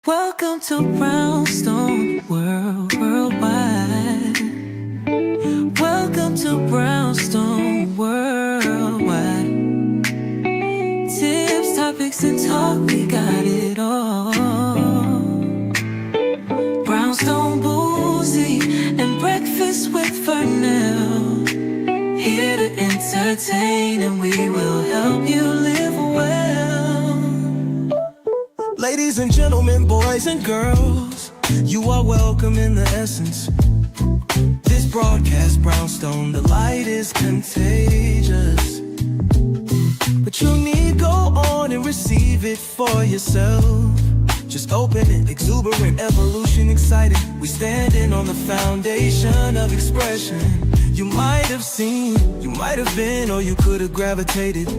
Welcome to Brownstone Worldwide. Welcome to Brownstone Worldwide. Tips, topics, and talk, we got it all. Brownstone Boozy and Breakfast with Fernell. Here to entertain, and we will help you live well. Ladies and gentlemen, boys and girls, you are welcome in the essence. This broadcast, Brownstone, the light is contagious. But you need go on and receive it for yourself. Just open it, exuberant, evolution, excited. We standing on the foundation of expression. You might have seen, you might have been, or you could have gravitated.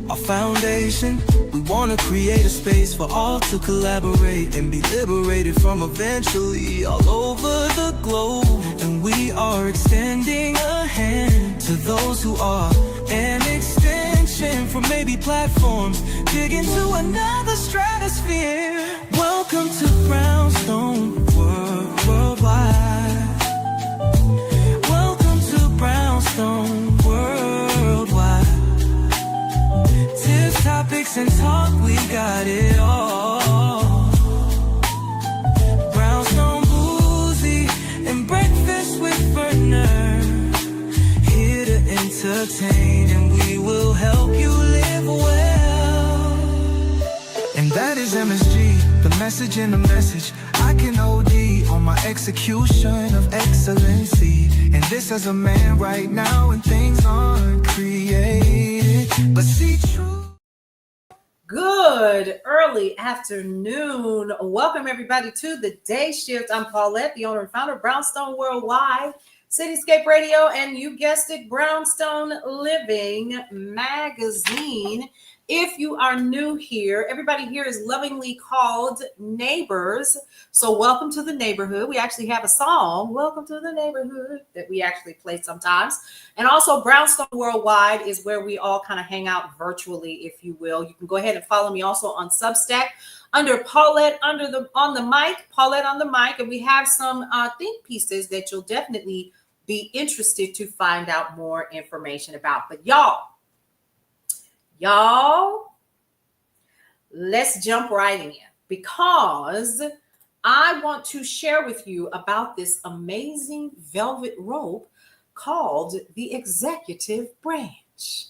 Our foundation, we want to create a space for all to collaborate and be liberated from eventually all over the globe. And we are extending a hand to those who are an extension from maybe platforms, dig into another stratosphere. Welcome to Brownstone Worldwide. Welcome to Brownstone Worldwide. Tips, topics, and talk, we got it all. Brownstone Boozy and Breakfast with Fernell. Here to entertain, and we will help you live well. And that is MSG, the message in the message. I can OD on my execution of excellency. And this as a man right now, when things aren't created, but see true. Good early afternoon. Welcome everybody to the Day Shift. I'm Paulette, the owner and founder of Brownstone Worldwide, Cityscape Radio, and you guessed it, Brownstone Living Magazine. If you are new here, everybody here is lovingly called neighbors. So welcome to the neighborhood. We actually have a song, Welcome to the Neighborhood, that we actually play sometimes. And also Brownstone Worldwide is where we all kind of hang out virtually, if you will. You can go ahead and follow me also on Substack under Paulette on the mic, Paulette on the mic. And we have some think pieces that you'll definitely be interested to find out more information about. But y'all, let's jump right in, because I want to share with you about this amazing velvet rope called the executive branch.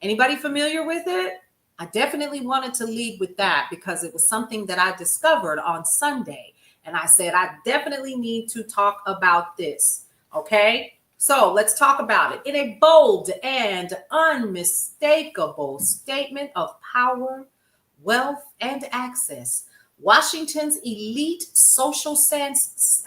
Anybody familiar with it? I definitely wanted to lead with that because it was something that I discovered on Sunday. And I said, I definitely need to talk about this. Okay? So let's talk about it. In a bold and unmistakable statement of power, wealth, and access, Washington's elite social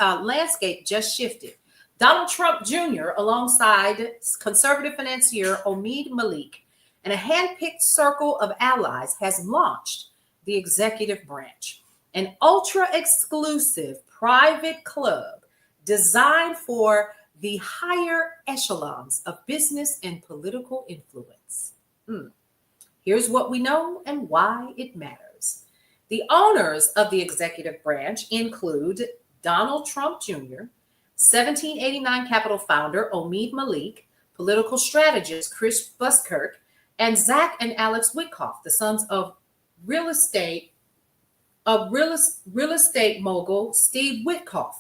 landscape just shifted. Donald Trump Jr., alongside conservative financier Omid Malik, and a handpicked circle of allies, has launched the executive branch, an ultra-exclusive private club designed for the higher echelons of business and political influence. Here's what we know and why it matters. The owners of the executive branch include Donald Trump Jr., 1789 Capital founder Omid Malik, political strategist Chris Buskirk, and Zach and Alex Witkoff, the sons of real estate mogul Steve Witkoff.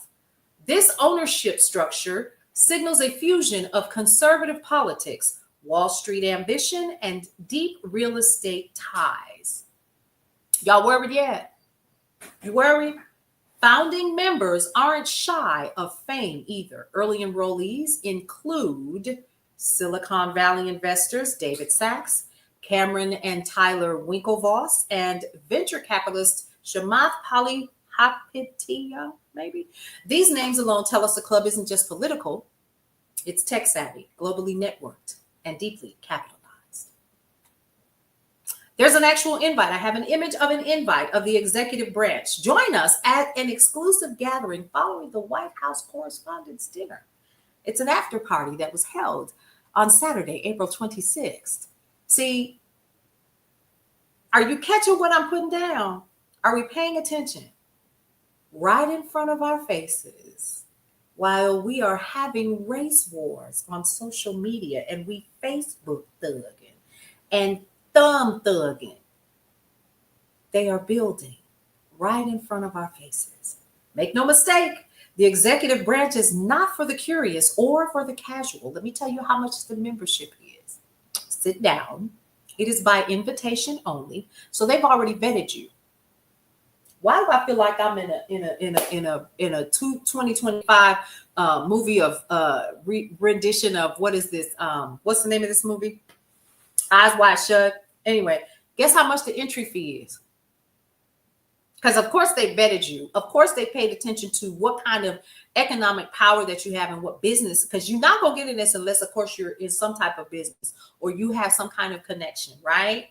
This ownership structure signals a fusion of conservative politics, Wall Street ambition, and deep real estate ties. Y'all worried yet? You worried? Founding members aren't shy of fame either. Early enrollees include Silicon Valley investors David Sachs, Cameron and Tyler Winklevoss, and venture capitalist Chamath Palihapitiya, maybe. These names alone tell us the club isn't just political. It's tech savvy, globally networked, and deeply capitalized. There's an actual invite. I have an image of an invite of the executive branch. Join us at an exclusive gathering following the White House Correspondents' Dinner. It's an after party that was held on Saturday, April 26th. See, are you catching what I'm putting down? Are we paying attention? right in front of our faces while we are having race wars on social media and we Facebook thugging and thumb thugging. They are building right in front of our faces. Make no mistake, the executive branch is not for the curious or for the casual. Let me tell you how much the membership is. Sit down. It is by invitation only. So they've already vetted you. Why do I feel like I'm in a 2025 movie of rendition of what is this? What's the name of this movie? Eyes Wide Shut. Anyway, guess how much the entry fee is? Because of course they vetted you. Of course they paid attention to what kind of economic power that you have and what business, because you're not going to get in this unless, of course, you're in some type of business or you have some kind of connection, right?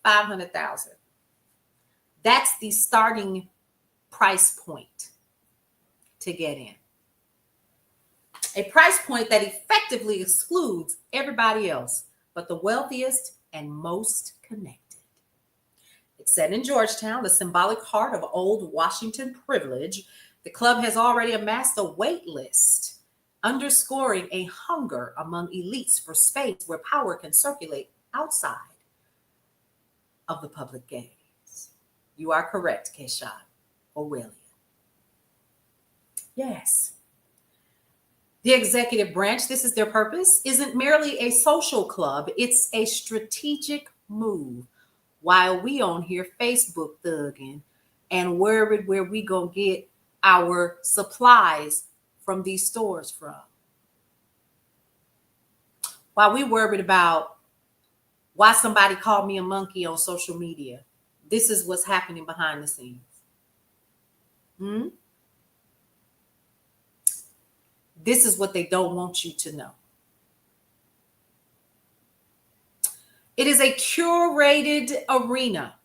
500,000. That's the starting price point to get in. A price point that effectively excludes everybody else but the wealthiest and most connected. It's set in Georgetown, the symbolic heart of old Washington privilege. The club has already amassed a wait list, underscoring a hunger among elites for space where power can circulate outside of the public gaze. You are correct, Keisha Aurelia. Yes. The executive branch, this is their purpose, isn't merely a social club. It's a strategic move. While we on here Facebook thugging and worried where we gonna get our supplies from these stores from. While we worried about why somebody called me a monkey on social media. This is what's happening behind the scenes. This is what they don't want you to know. It is a curated arena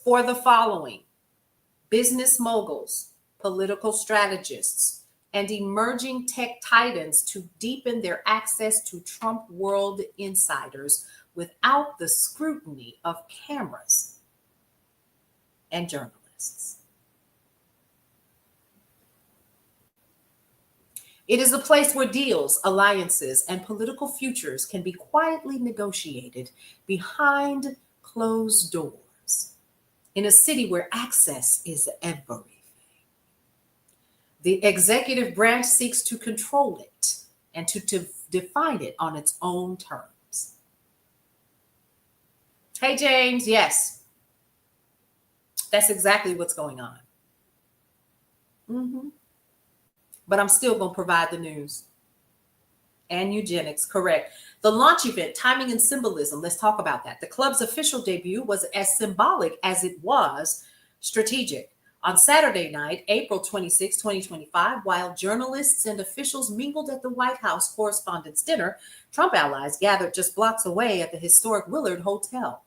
for the following: business moguls, political strategists, and emerging tech titans to deepen their access to Trump world insiders without the scrutiny of cameras and journalists. It is a place where deals, alliances, and political futures can be quietly negotiated behind closed doors in a city where access is everything. The executive branch seeks to control it and to define it on its own terms. Hey, James, yes, that's exactly what's going on. But I'm still going to provide the news. And eugenics, correct. The launch event, timing and symbolism. Let's talk about that. The club's official debut was as symbolic as it was strategic. On Saturday night, April 26, 2025, while journalists and officials mingled at the White House Correspondents' Dinner, Trump allies gathered just blocks away at the historic Willard Hotel.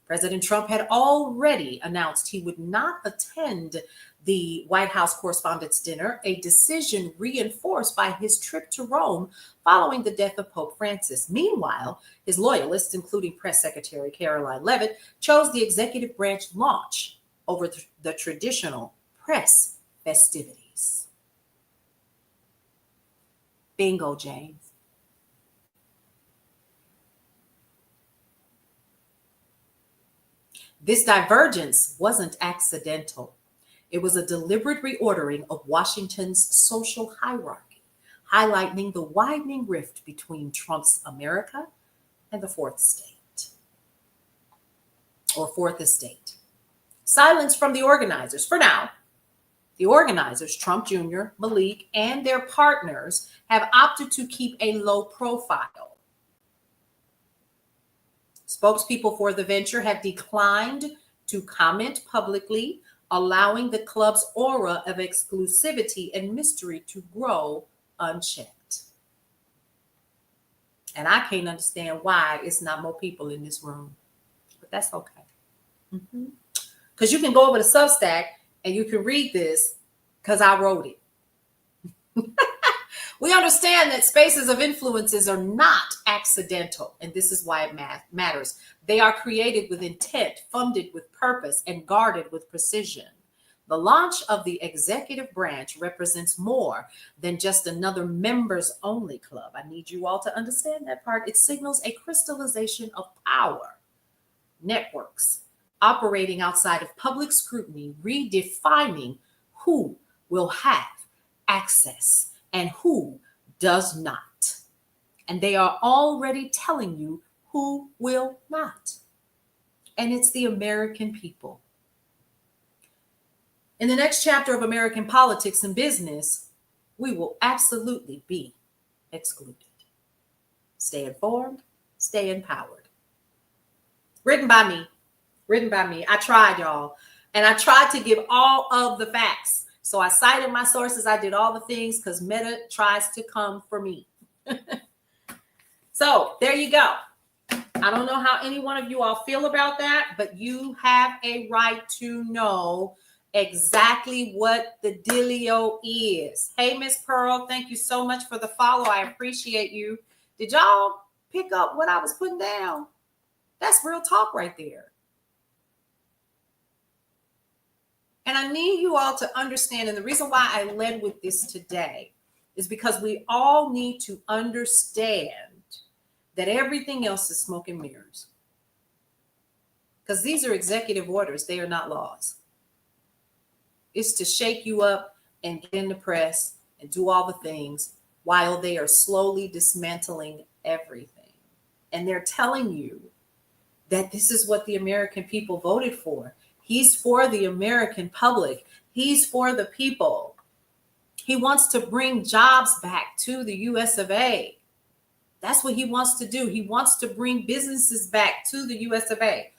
President Trump had already announced he would not attend the White House Correspondents' Dinner, a decision reinforced by his trip to Rome following the death of Pope Francis. Meanwhile, his loyalists, including Press Secretary Caroline Leavitt, chose the executive branch launch over the traditional press festivities. Bingo, James. This divergence wasn't accidental. It was a deliberate reordering of Washington's social hierarchy, highlighting the widening rift between Trump's America and the fourth estate. Silence from the organizers. For now, the organizers, Trump Jr., Malik, and their partners have opted to keep a low profile. Spokespeople for the venture have declined to comment publicly, allowing the club's aura of exclusivity and mystery to grow unchecked. And I can't understand why it's not more people in this room, but that's okay. Because you can go over to Substack and you can read this because I wrote it. We understand that spaces of influences are not accidental, and this is why it matters. They are created with intent, funded with purpose, and guarded with precision. The launch of the executive branch represents more than just another members only club. I need you all to understand that part. It signals a crystallization of power. Networks operating outside of public scrutiny, redefining who will have access and who does not. And they are already telling you who will not. And it's the American people. In the next chapter of American politics and business, we will absolutely be excluded. Stay informed, stay empowered. Written by me. Written by me. I tried, y'all. And I tried to give all of the facts. So I cited my sources. I did all the things because Meta tries to come for me. So there you go. I don't know how any one of you all feel about that, but you have a right to know exactly what the dealio is. Hey, Miss Pearl, thank you so much for the follow. I appreciate you. Did y'all pick up what I was putting down? That's real talk right there. And I need you all to understand, and the reason why I led with this today is because we all need to understand that everything else is smoke and mirrors. Because these are executive orders, they are not laws. It's to shake you up and get in the press and do all the things while they are slowly dismantling everything. And they're telling you that this is what the American people voted for. He's for the American public. He's for the people. He wants to bring jobs back to the US of A. That's what he wants to do. He wants to bring businesses back to the US of A.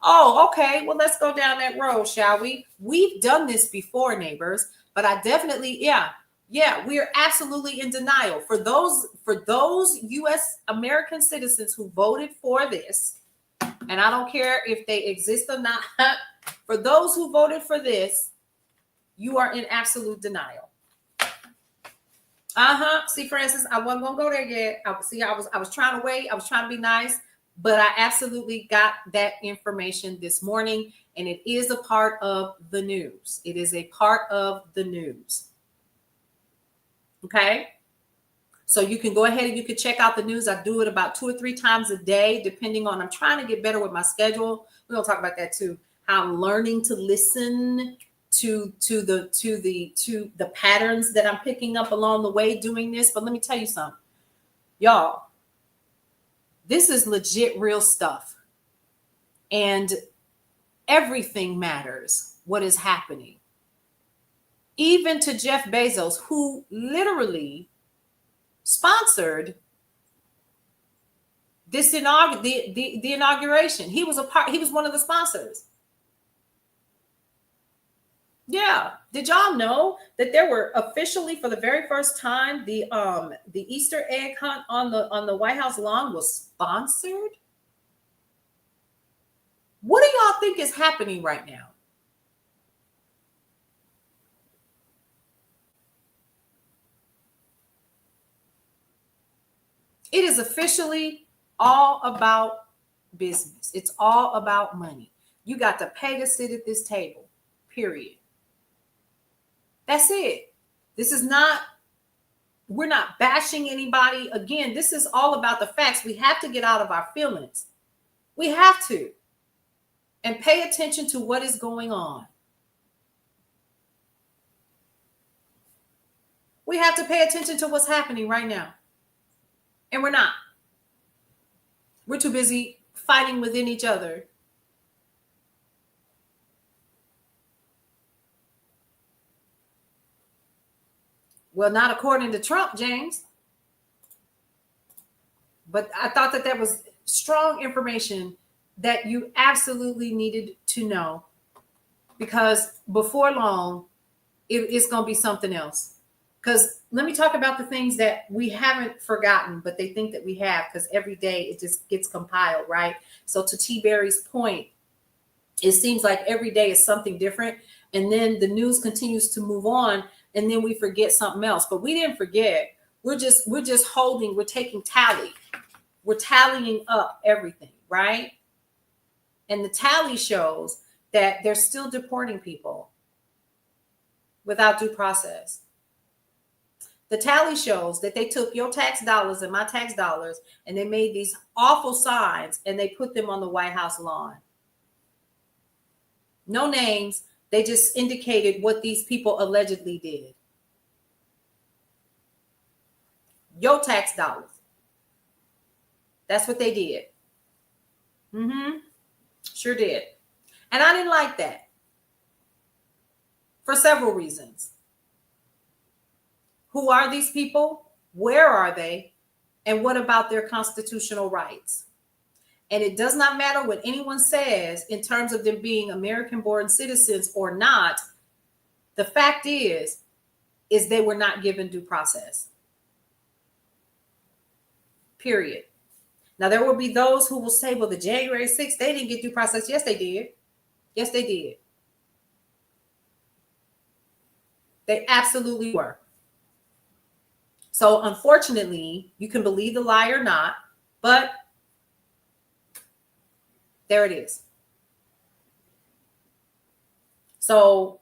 Oh, okay. Well, let's go down that road, shall we? We've done this before, neighbors, but I definitely, we're absolutely in denial. For those US American citizens who voted for this, and I don't care if they exist or not, for those who voted for this, you are in absolute denial. See, Francis, I wasn't gonna go there yet. I was trying to wait. I was trying to be nice, but I absolutely got that information this morning, and it is a part of the news. It is a part of the news. Okay. So you can go ahead and you can check out the news. I do it about 2 or 3 times a day, depending on, I'm trying to get better with my schedule. We're gonna talk about that too. How I'm learning to listen to the patterns that I'm picking up along the way doing this. But let me tell you something, y'all, this is legit real stuff. And everything matters, what is happening. Even to Jeff Bezos, who literally sponsored this the inauguration. He was one of the sponsors. Yeah. Did y'all know that there were officially, for the very first time, the Easter egg hunt on the White House lawn was sponsored? What do y'all think is happening right now? It is officially all about business. It's all about money. You got to pay to sit at this table, period. That's it. This is not, we're not bashing anybody. Again, this is all about the facts. We have to get out of our feelings. We have to. And pay attention to what is going on. We have to pay attention to what's happening right now. And we're not. We're too busy fighting within each other. Well, not according to Trump, James. But I thought that was strong information that you absolutely needed to know, because before long, it's going to be something else. Because let me talk about the things that we haven't forgotten, but they think that we have, because every day it just gets compiled, right? So to T. Berry's point, it seems like every day is something different. And then the news continues to move on, and then we forget something else. But we didn't forget. We're just holding, we're taking tally. We're tallying up everything, right? And the tally shows that they're still deporting people. without due process. The tally shows that they took your tax dollars and my tax dollars and they made these awful signs and they put them on the White House lawn. No names. They just indicated what these people allegedly did. Your tax dollars. That's what they did. Sure did. And I didn't like that for several reasons. Who are these people? Where are they? And what about their constitutional rights? And it does not matter what anyone says in terms of them being American-born citizens or not. The fact is they were not given due process. Period. Now, there will be those who will say, well, the January 6th, they didn't get due process. Yes, they did. Yes, they did. They absolutely were. So, unfortunately, you can believe the lie or not, but there it is. So,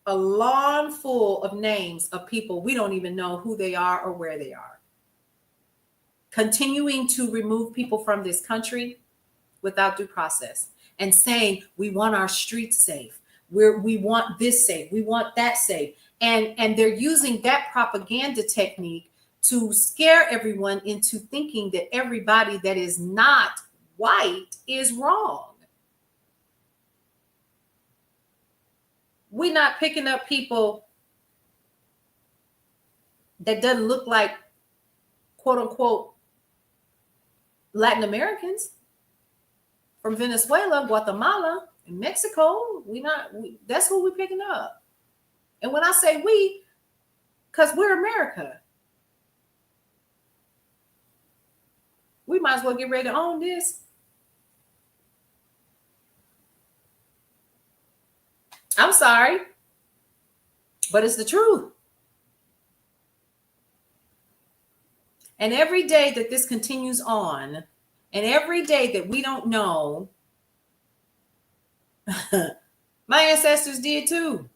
a lawn full of names of people, we don't even know who they are or where they are. Continuing to remove people from this country without due process and saying, we want our streets safe. We want this safe. We want that safe. And they're using that propaganda technique to scare everyone into thinking that everybody that is not white is wrong. We're not picking up people that doesn't look like, quote unquote, Latin Americans from Venezuela, Guatemala, and Mexico. That's who we're picking up. And when I say we, because we're America, we might as well get ready to own this. I'm sorry, but it's the truth. And every day that this continues on, and every day that we don't know, my ancestors did too.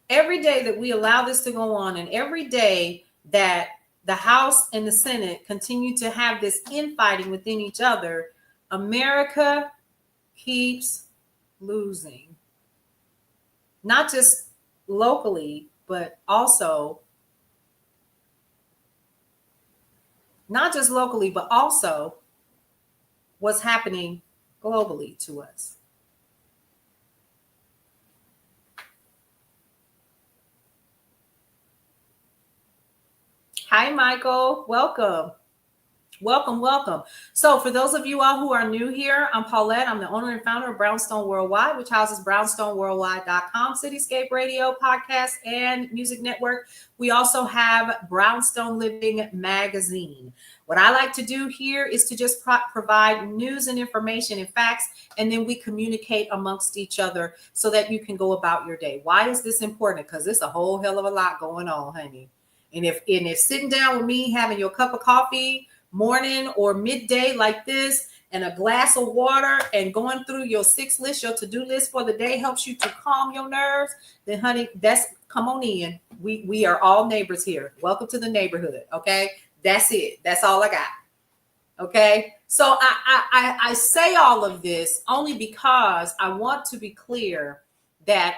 Every day that we allow this to go on, and every day that the House and the Senate continue to have this infighting within each other, America keeps losing. Not just locally, but also what's happening globally to us. Hi, Michael. Welcome. Welcome. So for those of you all who are new here, I'm Paulette. I'm the owner and founder of Brownstone Worldwide, which houses brownstoneworldwide.com, Cityscape Radio, podcast, and music network. We also have Brownstone Living Magazine. What I like to do here is to just provide news and information and facts, and then we communicate amongst each other so that you can go about your day. Why is this important? Because there's a whole hell of a lot going on, honey. And if sitting down with me, having your cup of coffee, morning or midday like this, and a glass of water, and going through your your to-do list for the day helps you to calm your nerves, then honey, come on in. We are all neighbors here. Welcome to the neighborhood. Okay. That's it. That's all I got. Okay. So I say all of this only because I want to be clear that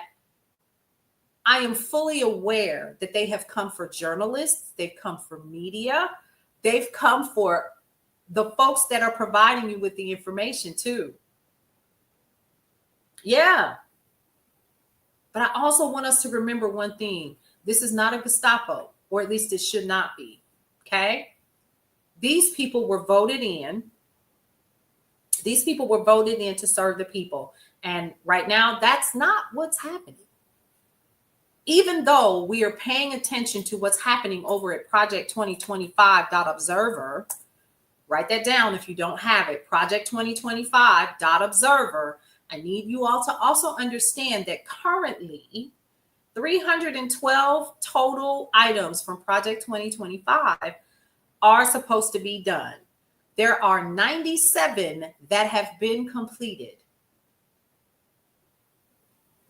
I am fully aware that they have come for journalists. They've come for media. They've come for the folks that are providing you with the information too. Yeah. But I also want us to remember one thing. This is not a Gestapo, or at least it should not be. Okay. These people were voted in. These people were voted in to serve the people. And right now, that's not what's happening. Even though we are paying attention to what's happening over at project2025.observer, write that down if you don't have it, project2025.observer. I need you all to also understand that currently 312 total items from Project 2025 are supposed to be done. There are 97 that have been completed.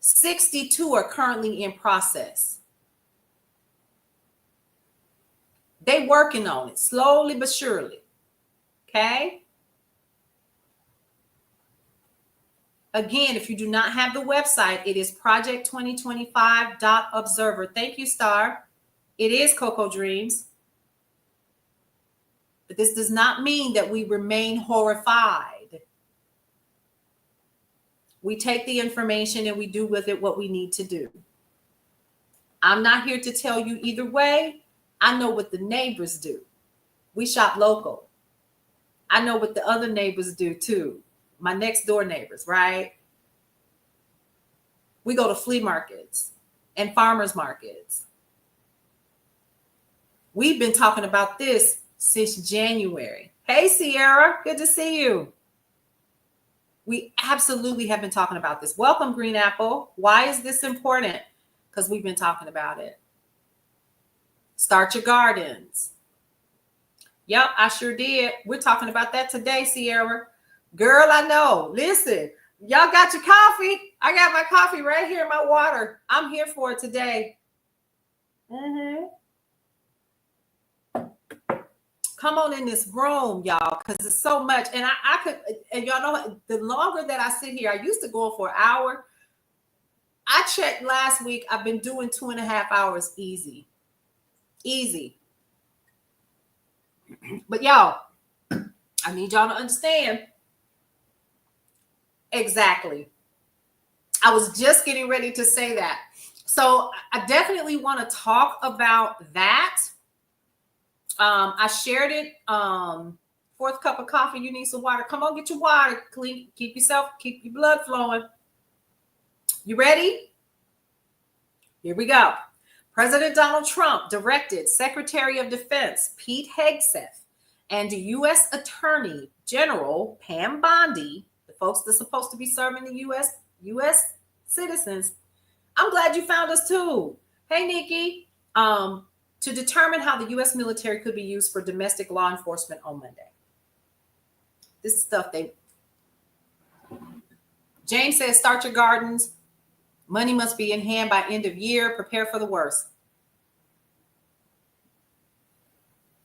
62 are currently in process. They working on it slowly but surely. Okay. Again, if you do not have the website, it is project2025.observer. Thank you, Star. It is Coco Dreams. But this does not mean that we remain horrified. We take the information and we do with it what we need to do. I'm not here to tell you either way. I know what the neighbors do. We shop local. I know what the other neighbors do too. My next door neighbors, right? We go to flea markets and farmers markets. We've been talking about this since January. Hey, Sierra, good to see you. We absolutely have been talking about this. Welcome, Green Apple. Why is this important? Because we've been talking about it. Start your gardens. Yep, I sure did. We're talking about that today, Sierra. Girl, I know. Listen, y'all got your coffee? I got my coffee right here, my water. I'm here for it today. Come on in this room, y'all, because it's so much. And I could, and y'all know, the longer that I sit here, I used to go for an hour. I checked last week. I've been doing 2.5 hours easy. Easy. But y'all, I need y'all to understand. Exactly. I was just getting ready to say that. So I definitely want to talk about that. I shared it. Fourth cup of coffee. You need some water. Come on, get your water. Clean. Keep your blood flowing. You ready? Here we go. President Donald Trump directed Secretary of Defense Pete Hegseth and U.S. Attorney General Pam Bondi, the folks that's supposed to be serving the U.S. citizens. I'm glad you found us too. Hey, Nikki. To determine how the U.S. military could be used for domestic law enforcement on Monday. This is stuff James says, start your gardens. Money must be in hand by end of year. Prepare for the worst.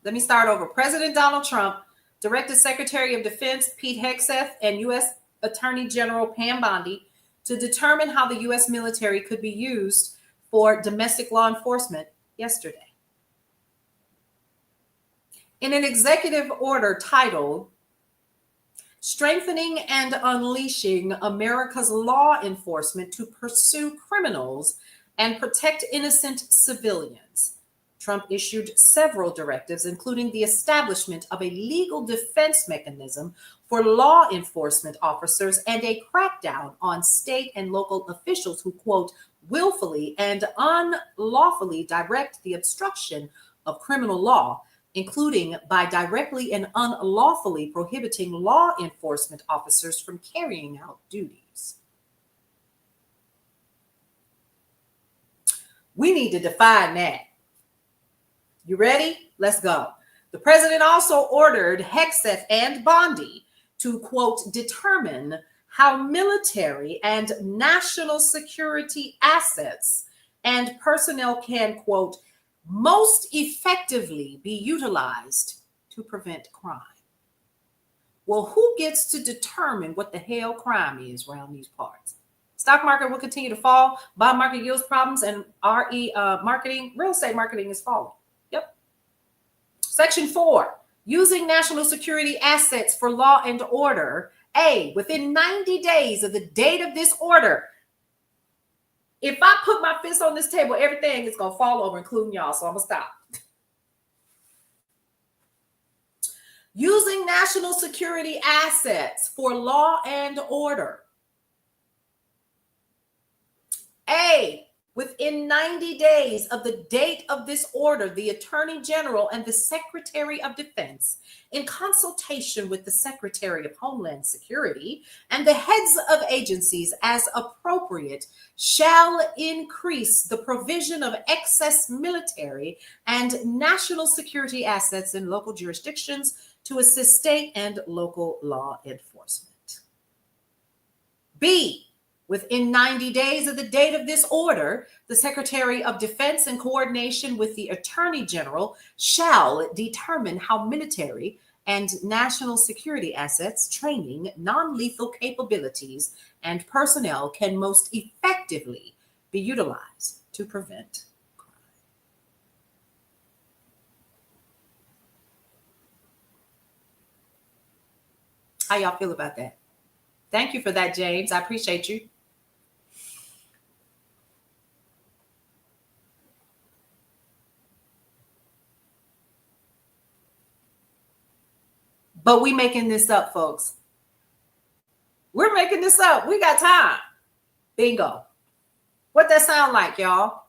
Let me start over. President Donald Trump directed Secretary of Defense Pete Hegseth and U.S. Attorney General Pam Bondi to determine how the U.S. military could be used for domestic law enforcement yesterday. In an executive order titled Strengthening and Unleashing America's Law Enforcement to Pursue Criminals and Protect Innocent Civilians, Trump issued several directives, including the establishment of a legal defense mechanism for law enforcement officers and a crackdown on state and local officials who, quote, willfully and unlawfully direct the obstruction of criminal law, including by directly and unlawfully prohibiting law enforcement officers from carrying out duties. We need to define that. You ready? Let's go. The president also ordered Hegseth and Bondi to, quote, determine how military and national security assets and personnel can, quote, most effectively be utilized to prevent crime. Well, who gets to determine what the hell crime is around these parts? Stock market will continue to fall. Bond market yields problems, and real estate marketing is falling. Yep. Section 4, using national security assets for law and order. A, within 90 days of the date of this order. If I put my fist on this table, everything is going to fall over, including y'all. So I'm going to stop. Using national security assets for law and order. A, within 90 days of the date of this order, the Attorney General and the Secretary of Defense, in consultation with the Secretary of Homeland Security and the heads of agencies as appropriate, shall increase the provision of excess military and national security assets in local jurisdictions to assist state and local law enforcement. B, Within 90 days of the date of this order, the Secretary of Defense, in coordination with the Attorney General, shall determine how military and national security assets, training, non-lethal capabilities, and personnel can most effectively be utilized to prevent crime. How y'all feel about that? Thank you for that, James. I appreciate you. But we making this up, folks. We're making this up. We got time. Bingo. What that sound like, y'all?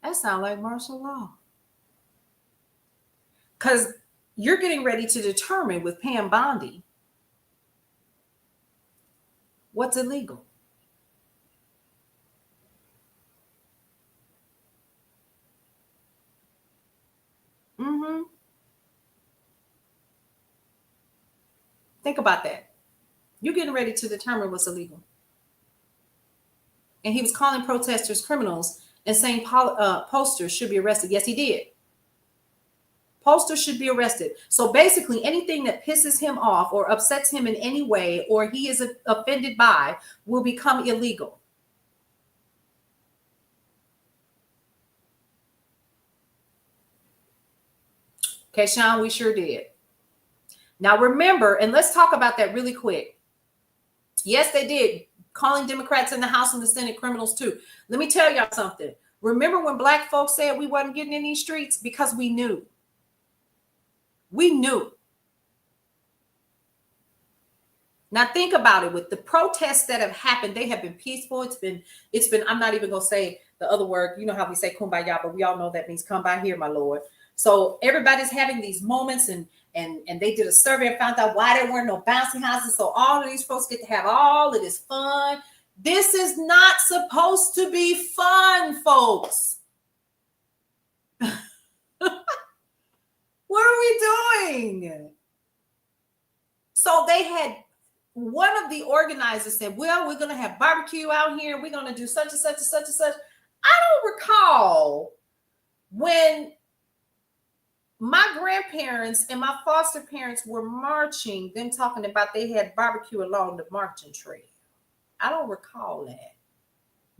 That sound like martial law. Because you're getting ready to determine with Pam Bondi what's illegal. Mm-hmm. Think about that. You're getting ready to determine what's illegal. And he was calling protesters criminals and saying posters should be arrested. Yes, he did. Posters should be arrested. So basically, anything that pisses him off or upsets him in any way or he is offended by will become illegal. Okay, Sean, we sure did. Now remember, and let's talk about that really quick. Yes, they did. Calling Democrats in the House and the Senate criminals too. Let me tell y'all something. Remember when black folks said we wasn't getting in these streets? Because we knew. We knew. Now think about it. With the protests that have happened, they have been peaceful. It's been, I'm not even going to say the other word. You know how we say kumbaya, but we all know that means come by here, my Lord. So everybody's having these moments, and they did a survey and found out why there weren't no bouncy houses. So all of these folks get to have all of this fun. This is not supposed to be fun, folks. What are we doing? So they had, one of the organizers said, well, we're going to have barbecue out here. We're going to do such and such and such and such. I don't recall when my grandparents and my foster parents were marching, them talking about they had barbecue along the marching trail. I don't recall that.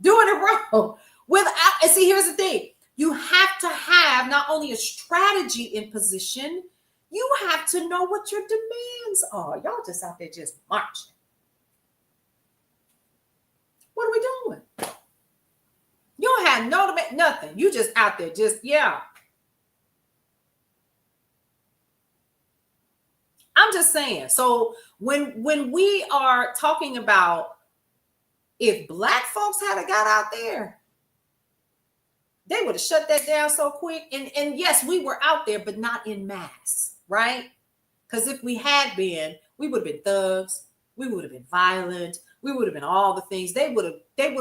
Doing it wrong. Without, and see, here's the thing. You have to have not only a strategy in position, you have to know what your demands are. Y'all just out there just marching. What are we doing? You don't have no demand, nothing. You just out there just, yeah. I'm just saying. So when we are talking about if black folks had got out there, they would have shut that down so quick. And yes, we were out there, but not in mass, right? Because if we had been, we would have been thugs. We would have been violent. We would have been all the things. They would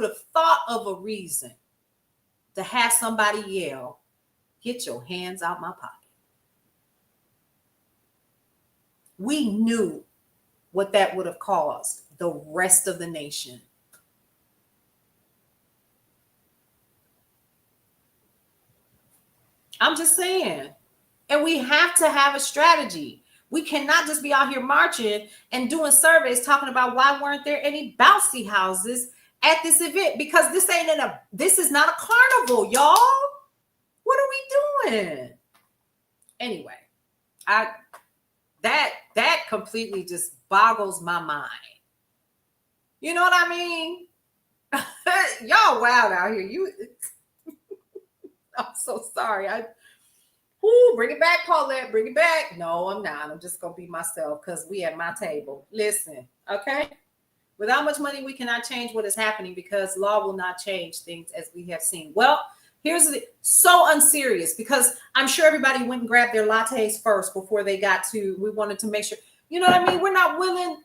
have thought of a reason to have somebody yell, "Get your hands out my pocket." We knew what that would have caused the rest of the nation. I'm just saying. And we have to have a strategy. We cannot just be out here marching and doing surveys talking about why weren't there any bouncy houses at this event, because this is not a carnival, y'all. What are we doing? Anyway, that completely just boggles my mind. You know what I mean? Y'all wild out here. I'm so sorry. Bring it back, Paulette. Bring it back. No, I'm not. I'm just gonna be myself because we at my table. Listen, okay? Without much money, we cannot change what is happening because law will not change things as we have seen. Well, here's so unserious because I'm sure everybody went and grabbed their lattes first before they got to. We wanted to make sure, you know what I mean? We're not willing.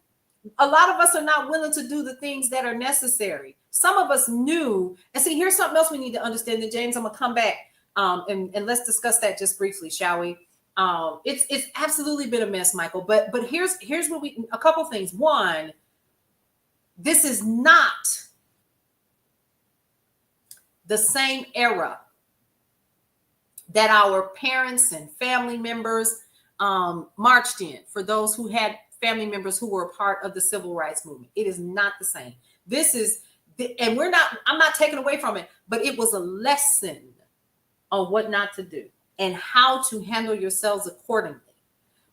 A lot of us are not willing to do the things that are necessary. Some of us knew. And see, here's something else we need to understand. And James, I'm gonna come back and let's discuss that just briefly, shall we? It's absolutely been a mess, Michael. But here's what a couple things. One, this is not the same era that our parents and family members marched in. For those who had family members who were a part of the civil rights movement, it is not the same. This is, and I'm not taking away from it, but it was a lesson on what not to do and how to handle yourselves accordingly.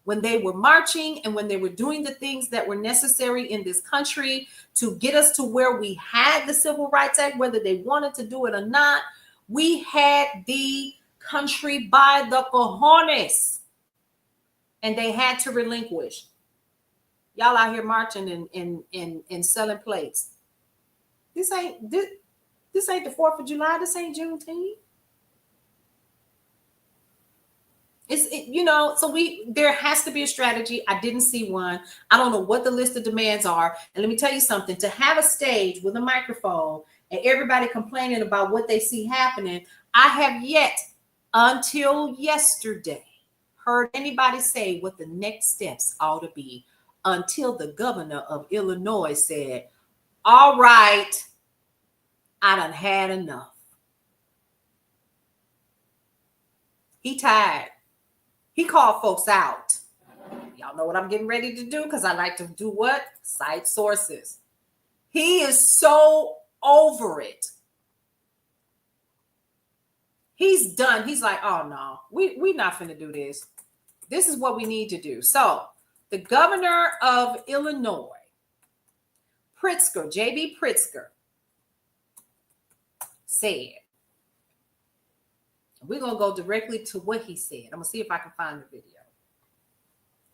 When they were marching and when they were doing the things that were necessary in this country to get us to where we had the Civil Rights Act, whether they wanted to do it or not, we had the country by the cojones, and they had to relinquish. Y'all out here marching and selling plates. This ain't the 4th of July. This ain't Juneteenth. So there has to be a strategy. I didn't see one. I don't know what the list of demands are. And let me tell you something, to have a stage with a microphone and everybody complaining about what they see happening, I have yet until yesterday heard anybody say what the next steps ought to be, until the governor of Illinois said, all right, I done had enough. He tired. He called folks out. Y'all know what I'm getting ready to do, because I like to do what? Cite sources. He is so over it. He's done. He's like, oh no, we not finna do this. This is what we need to do. So the governor of Illinois, Pritzker, J.B. Pritzker, said, we're going to go directly to what he said. I'm going to see if I can find the video.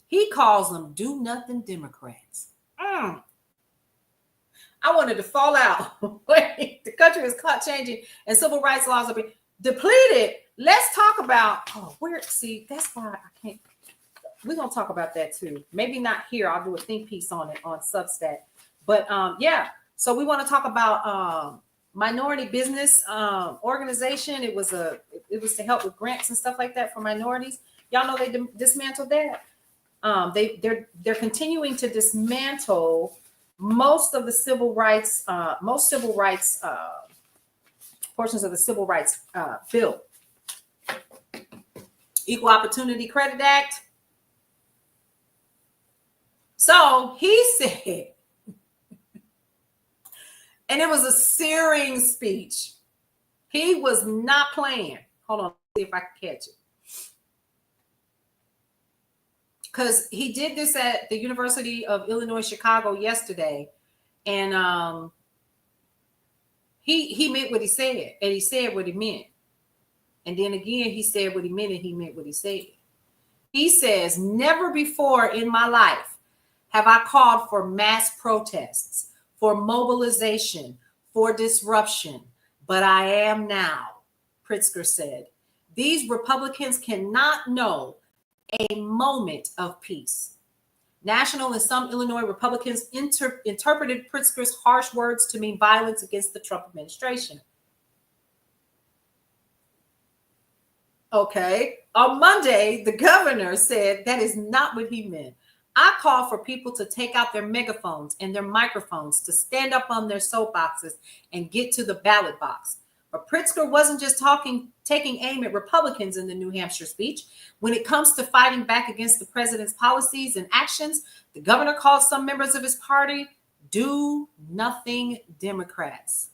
He calls them do nothing Democrats. I wanted to fall out. The country is caught changing and civil rights laws are being depleted. Let's talk about, that's why I can't. We're going to talk about that too. Maybe not here. I'll do a think piece on it on Substack. But yeah, so we want to talk about minority business organization. It was to help with grants and stuff like that for minorities. Y'all know they dismantled that. They're continuing to dismantle most of the civil rights, portions of the civil rights bill. Equal Opportunity Credit Act. So he said, and it was a searing speech. He was not playing. Hold on, see if I can catch it. Because he did this at the University of Illinois, Chicago yesterday. And he meant what he said. And he said what he meant. And then again, he said what he meant and he meant what he said. He says, never before in my life have I called for mass protests, for mobilization, for disruption, but I am now, Pritzker said. These Republicans cannot know a moment of peace. National and some Illinois Republicans interpreted Pritzker's harsh words to mean violence against the Trump administration. Okay. On Monday, the governor said that is not what he meant. I call for people to take out their megaphones and their microphones, to stand up on their soapboxes and get to the ballot box. But Pritzker wasn't just taking aim at Republicans in the New Hampshire speech. When it comes to fighting back against the president's policies and actions, the governor called some members of his party do nothing Democrats.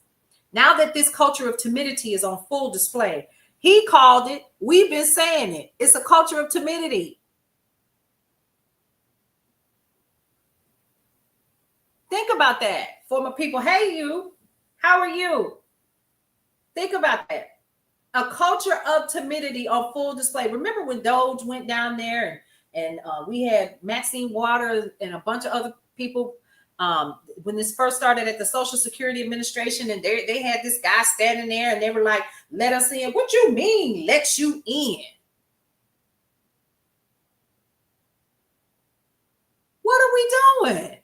Now that this culture of timidity is on full display, he called it, we've been saying it, it's a culture of timidity. Think about that. Former people, hey you, how are you? Think about that. A culture of timidity on full display. Remember when Doge went down there and we had Maxine Waters and a bunch of other people when this first started at the Social Security Administration, and they had this guy standing there and they were like, let us in. What you mean, let you in? What are we doing?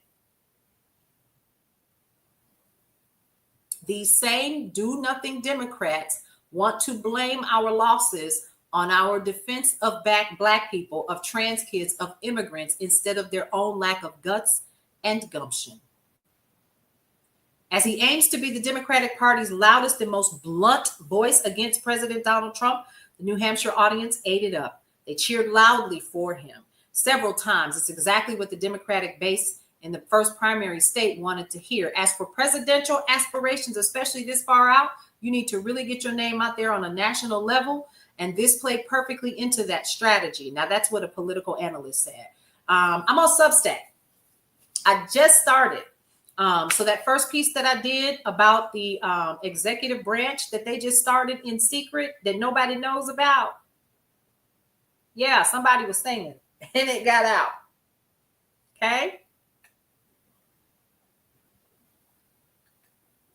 These same do-nothing Democrats want to blame our losses on our defense of black people, of trans kids, of immigrants, instead of their own lack of guts and gumption. As he aims to be the Democratic Party's loudest and most blunt voice against President Donald Trump, the New Hampshire audience ate it up. They cheered loudly for him several times. It's exactly what the Democratic base in the first primary state wanted to hear. As for presidential aspirations, especially this far out, you need to really get your name out there on a national level. And this played perfectly into that strategy. Now, that's what a political analyst said. I'm on Substack. I just started. So that first piece that I did about the executive branch that they just started in secret that nobody knows about. Yeah, somebody was saying and it got out. Okay.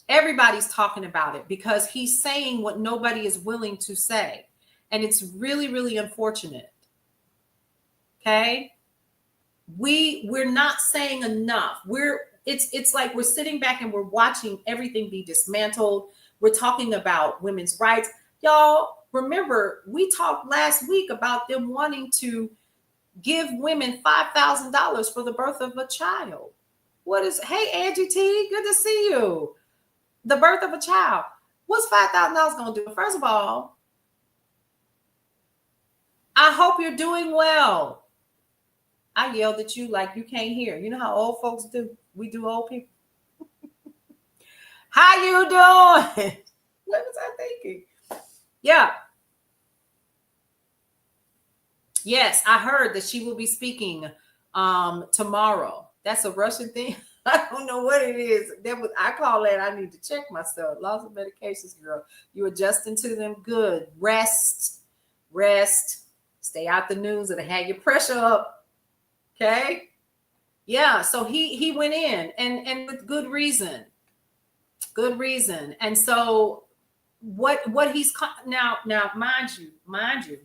Everybody's talking about it because he's saying what nobody is willing to say. And it's really, really unfortunate. Okay. We're not saying enough. It's like we're sitting back and we're watching everything be dismantled. We're talking about women's rights. Y'all remember, we talked last week about them wanting to give women $5,000 for the birth of a child. Hey, Angie T, good to see you. The birth of a child. What's $5,000 going to do? First of all, I hope you're doing well. I yelled at you like you can't hear. You know how old folks do? We do, old people. How you doing? What was I thinking? Yeah. Yes, I heard that she will be speaking tomorrow. That's a Russian thing. I don't know what it is. I call that I need to check myself. Lots of medications, girl. You adjusting to them? Good. Rest. Stay out the news. It'll have your pressure up. Okay. Yeah. So he went in and with good reason. Good reason. And so what he's now, mind you,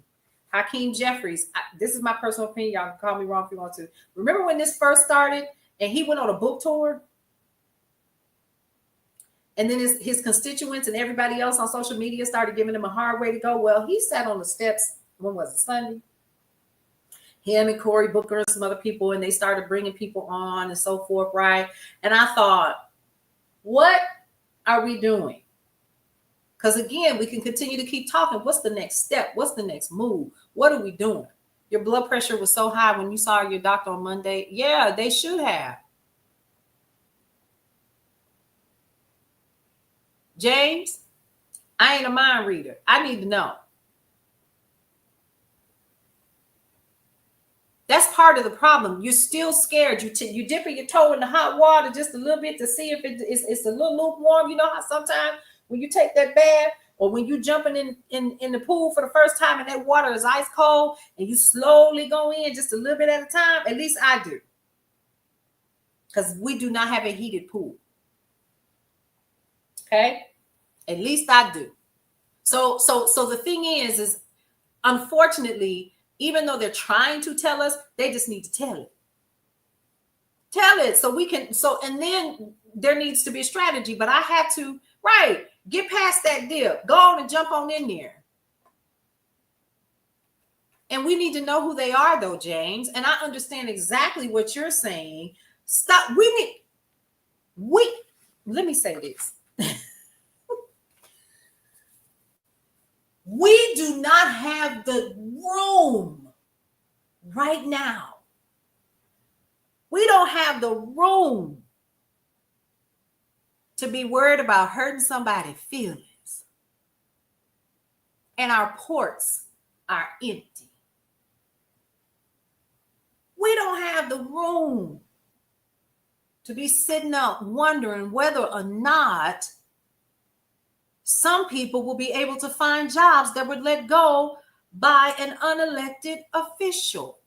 Hakeem Jeffries, this is my personal opinion. Y'all can call me wrong if you want to. Remember when this first started and he went on a book tour? And then his constituents and everybody else on social media started giving him a hard way to go. Well, he sat on the steps. When was it? Sunday? Him and Cory Booker and some other people, and they started bringing people on and so forth, right? And I thought, what are we doing? Because again, we can continue to keep talking. What's the next step? What's the next move? What are we doing? Your blood pressure was so high when you saw your doctor on Monday. Yeah, they should have. James, I ain't a mind reader. I need to know. That's part of the problem. You're still scared. You dipping your toe in the hot water just a little bit to see if it's a little lukewarm. You know how sometimes when you take that bath or when you jumping in the pool for the first time and that water is ice cold and you slowly go in just a little bit at a time. At least I do. Because we do not have a heated pool. Okay? At least I do. So the thing is unfortunately, even though they're trying to tell us, they just need to tell it. Tell it so we can, and then there needs to be a strategy, but I had to, right, get past that dip, go on and jump on in there. And we need to know who they are though, James. And I understand exactly what you're saying. Stop, let me say this. We do not have the room right now. We don't have the room to be worried about hurting somebody's feelings. And our ports are empty. We don't have the room to be sitting up wondering whether or not some people will be able to find jobs that were let go by an unelected official.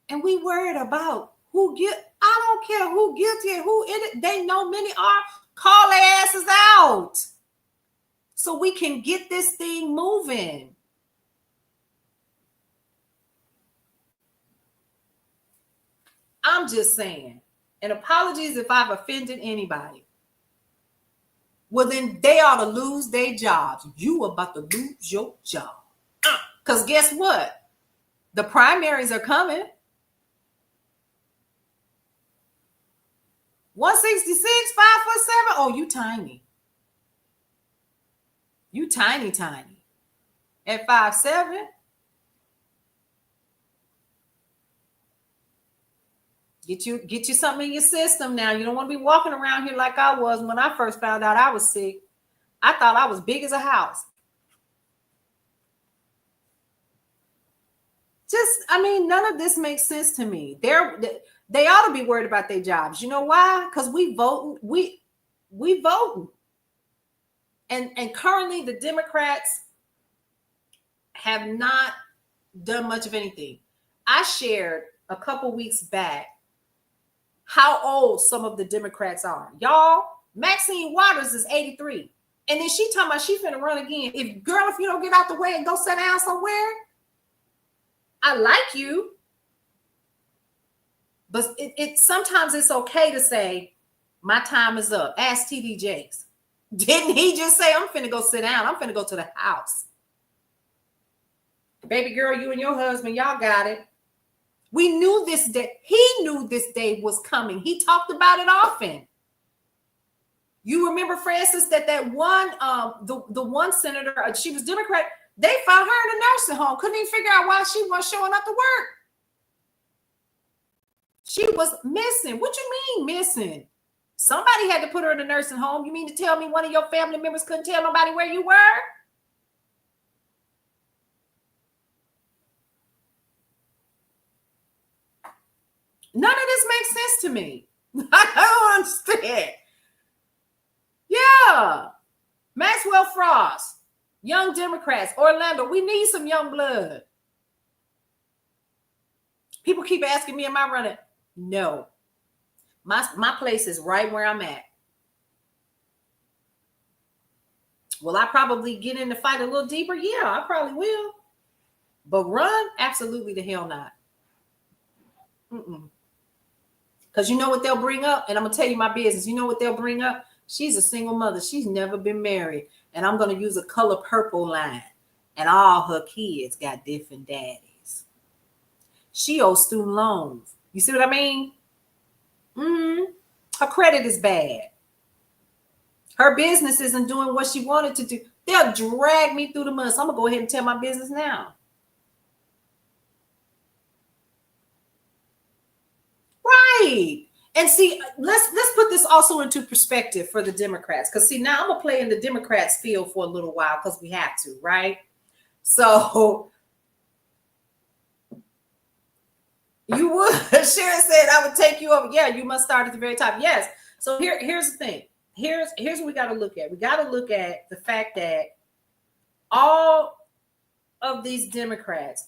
And we worried about I don't care who guilty, who in it. They know many are. Call their asses out so we can get this thing moving. I'm just saying, and apologies if I've offended anybody. Well, then they ought to lose their jobs. You about to lose your job. Because guess what? The primaries are coming. 166, 5'7". Oh, you tiny. You tiny. At 5'7". Get you something in your system now. You don't want to be walking around here like I was when I first found out I was sick. I thought I was big as a house. None of this makes sense to me. They ought to be worried about their jobs. You know why? Because we vote. We vote. And currently the Democrats have not done much of anything. I shared a couple weeks back how old some of the Democrats are. Y'all, Maxine Waters is 83. And then she talking about she finna run again. If you don't get out the way and go sit down somewhere, I like you. But it sometimes it's okay to say, my time is up. Ask TD Jakes. Didn't he just say, I'm finna go sit down. I'm finna go to the house. Baby girl, you and your husband, y'all got it. We knew this day. He knew this day was coming. He talked about it often. You remember, Francis, that one, the one senator, she was Democrat. They found her in a nursing home. Couldn't even figure out why she wasn't showing up to work. She was missing. What you mean missing? Somebody had to put her in a nursing home. You mean to tell me one of your family members couldn't tell nobody where you were? None of this makes sense to me. I don't understand. Yeah. Maxwell Frost, Young Democrats, Orlando. We need some young blood. People keep asking me, am I running? No. My place is right where I'm at. Will I probably get in the fight a little deeper? Yeah, I probably will. But run? Absolutely the hell not. Because you know what they'll bring up? And I'm going to tell you my business. You know what they'll bring up? She's a single mother. She's never been married. And I'm going to use a color purple line. And all her kids got different daddies. She owes student loans. You see what I mean? Her credit is bad. Her business isn't doing what she wanted to do. They'll drag me through the mud. So I'm going to go ahead and tell my business now. Right. And see, let's put this also into perspective for the Democrats. Because see, now I'm going to play in the Democrats field for a little while because we have to, right? So you would. Sharon said, I would take you over. Yeah, you must start at the very top. Yes. So here's the thing. Here's what we got to look at. We got to look at the fact that all of these Democrats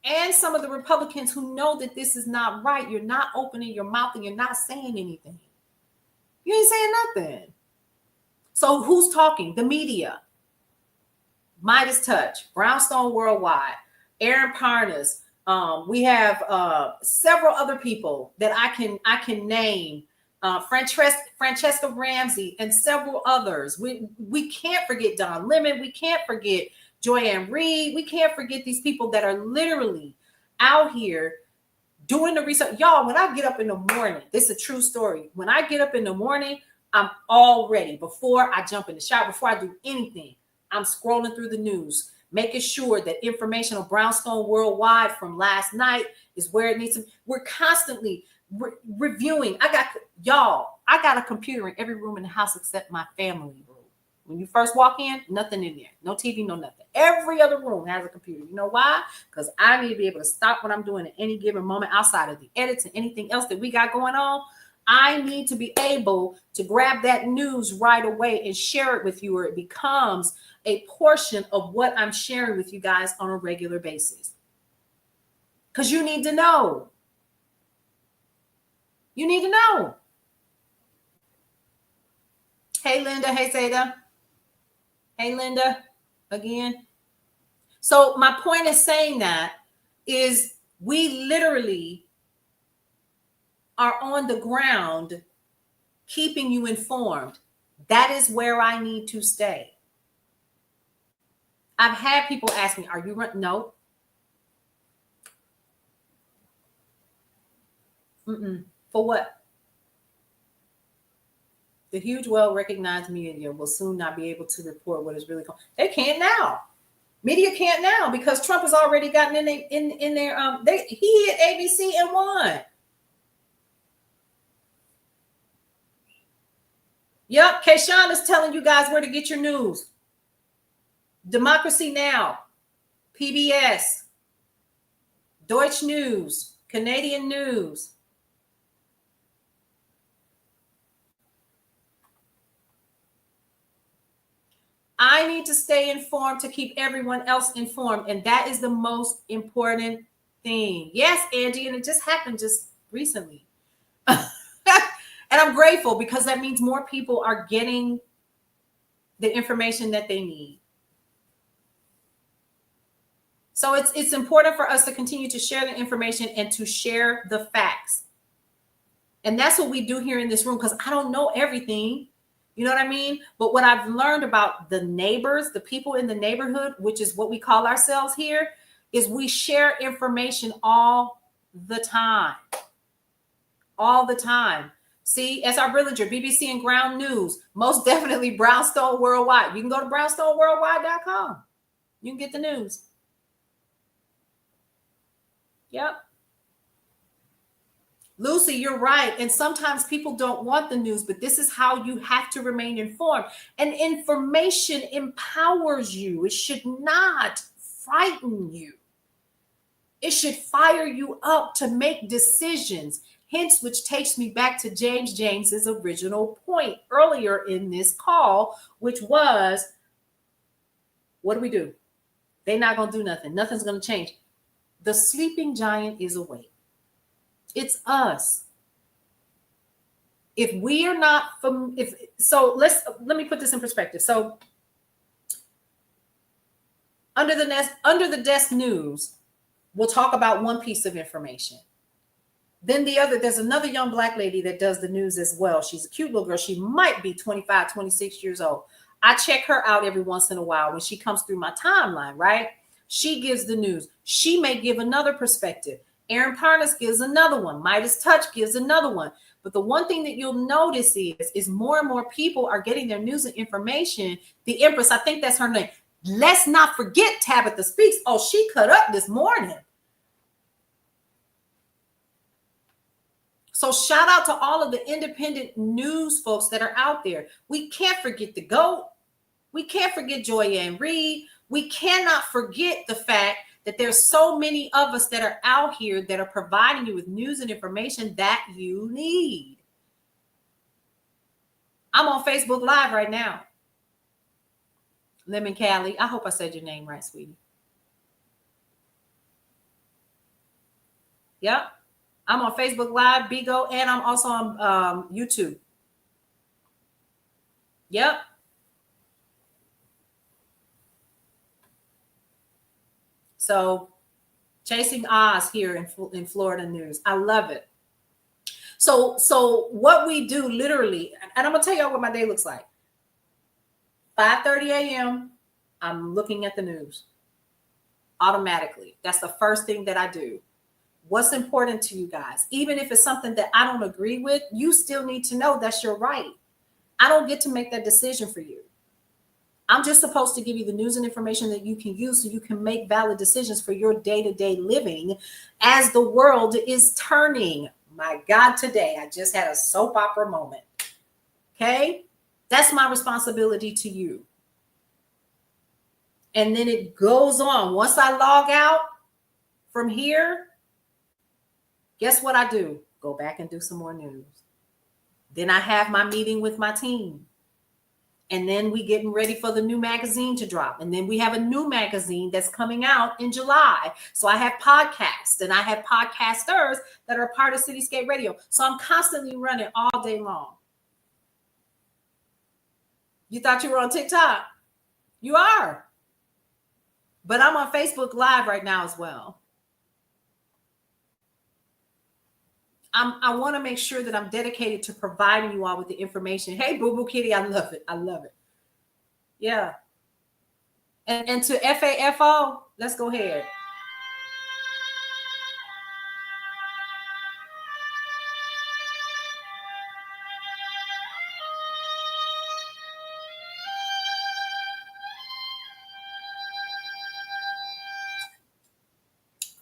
and some of the Republicans who know that this is not right, you're not opening your mouth and you're not saying anything. You ain't saying nothing. So who's talking? The media. Midas Touch, Brownstone Worldwide, Aaron Parnas. We have several other people that I can name. Francesca Ramsey and several others. We can't forget Don Lemon. We can't forget Joyanne Reed. We can't forget these people that are literally out here doing the research. Y'all, when I get up in the morning, this is a true story. When I get up in the morning, I'm all ready. Before I jump in the shower, before I do anything, I'm scrolling through the news, making sure that information on Brownstone Worldwide from last night is where it needs to be. We're constantly reviewing. I got a computer in every room in the house except my family room. When you first walk in, nothing in there. No TV, no nothing. Every other room has a computer. You know why? Because I need to be able to stop what I'm doing at any given moment outside of the edits and anything else that we got going on. I need to be able to grab that news right away and share it with you, or it becomes a portion of what I'm sharing with you guys on a regular basis. Because you need to know. You need to know. Hey, Linda. Hey, Zeta. Hey, Linda. Again. So my point is saying that is we literally are on the ground keeping you informed. That is where I need to stay. I've had people ask me, are you running? No. For what? The huge, well-recognized media will soon not be able to report what is really going. They can't now. Media can't now because Trump has already gotten in their he hit ABC and won. Yep, Kayshawn is telling you guys where to get your news. Democracy Now, PBS, Deutsche News, Canadian News. I need to stay informed to keep everyone else informed. And that is the most important thing. Yes, Angie, and it just happened just recently. And I'm grateful because that means more people are getting the information that they need. So it's important for us to continue to share the information and to share the facts. And that's what we do here in this room because I don't know everything. You know what I mean? But what I've learned about the neighbors, the people in the neighborhood, which is what we call ourselves here, is we share information all the time. All the time. See, SR Brillinger, BBC and Ground News, most definitely Brownstone Worldwide. You can go to brownstoneworldwide.com. You can get the news. Yep. Lucy, you're right. And sometimes people don't want the news, but this is how you have to remain informed. And information empowers you. It should not frighten you. It should fire you up to make decisions. Hence, which takes me back to James's original point earlier in this call, which was, what do? They're not going to do nothing. Nothing's going to change. The sleeping giant is awake. It's us. If we are not let me put this in perspective. So under the desk news, we'll talk about one piece of information. Then there's another young Black lady that does the news as well. She's a cute little girl. She might be 25, 26 years old. I check her out every once in a while when she comes through my timeline, right? She gives the news. She may give another perspective. Aaron Parnas gives another one. Midas Touch gives another one. But the one thing that you'll notice is more and more people are getting their news and information. The Empress, I think that's her name. Let's not forget Tabitha Speaks. Oh, she cut up this morning. So shout out to all of the independent news folks that are out there. We can't forget the GOAT. We can't forget Joy Ann Reid. We cannot forget the fact that there's so many of us that are out here that are providing you with news and information that you need. I'm on Facebook Live right now. Lemon Callie. I hope I said your name right, sweetie. Yep. I'm on Facebook Live, Bigo, and I'm also on YouTube. Yep. So Chasing Oz here in Florida news. I love it. So what we do literally, and I'm going to tell y'all what my day looks like. 5:30 a.m., I'm looking at the news automatically. That's the first thing that I do. What's important to you guys? Even if it's something that I don't agree with, you still need to know that's your right. I don't get to make that decision for you. I'm just supposed to give you the news and information that you can use so you can make valid decisions for your day-to-day living as the world is turning. My God, today I just had a soap opera moment. Okay? That's my responsibility to you. And then it goes on. Once I log out from here, guess what I do? Go back and do some more news. Then I have my meeting with my team. And then we getting ready for the new magazine to drop. And then we have a new magazine that's coming out in July. So I have podcasts and I have podcasters that are part of Cityscape Radio. So I'm constantly running all day long. You thought you were on TikTok? You are. But I'm on Facebook Live right now as well. I want to make sure that I'm dedicated to providing you all with the information. Hey, Boo Boo Kitty, I love it. I love it. Yeah. And to FAFO, let's go ahead.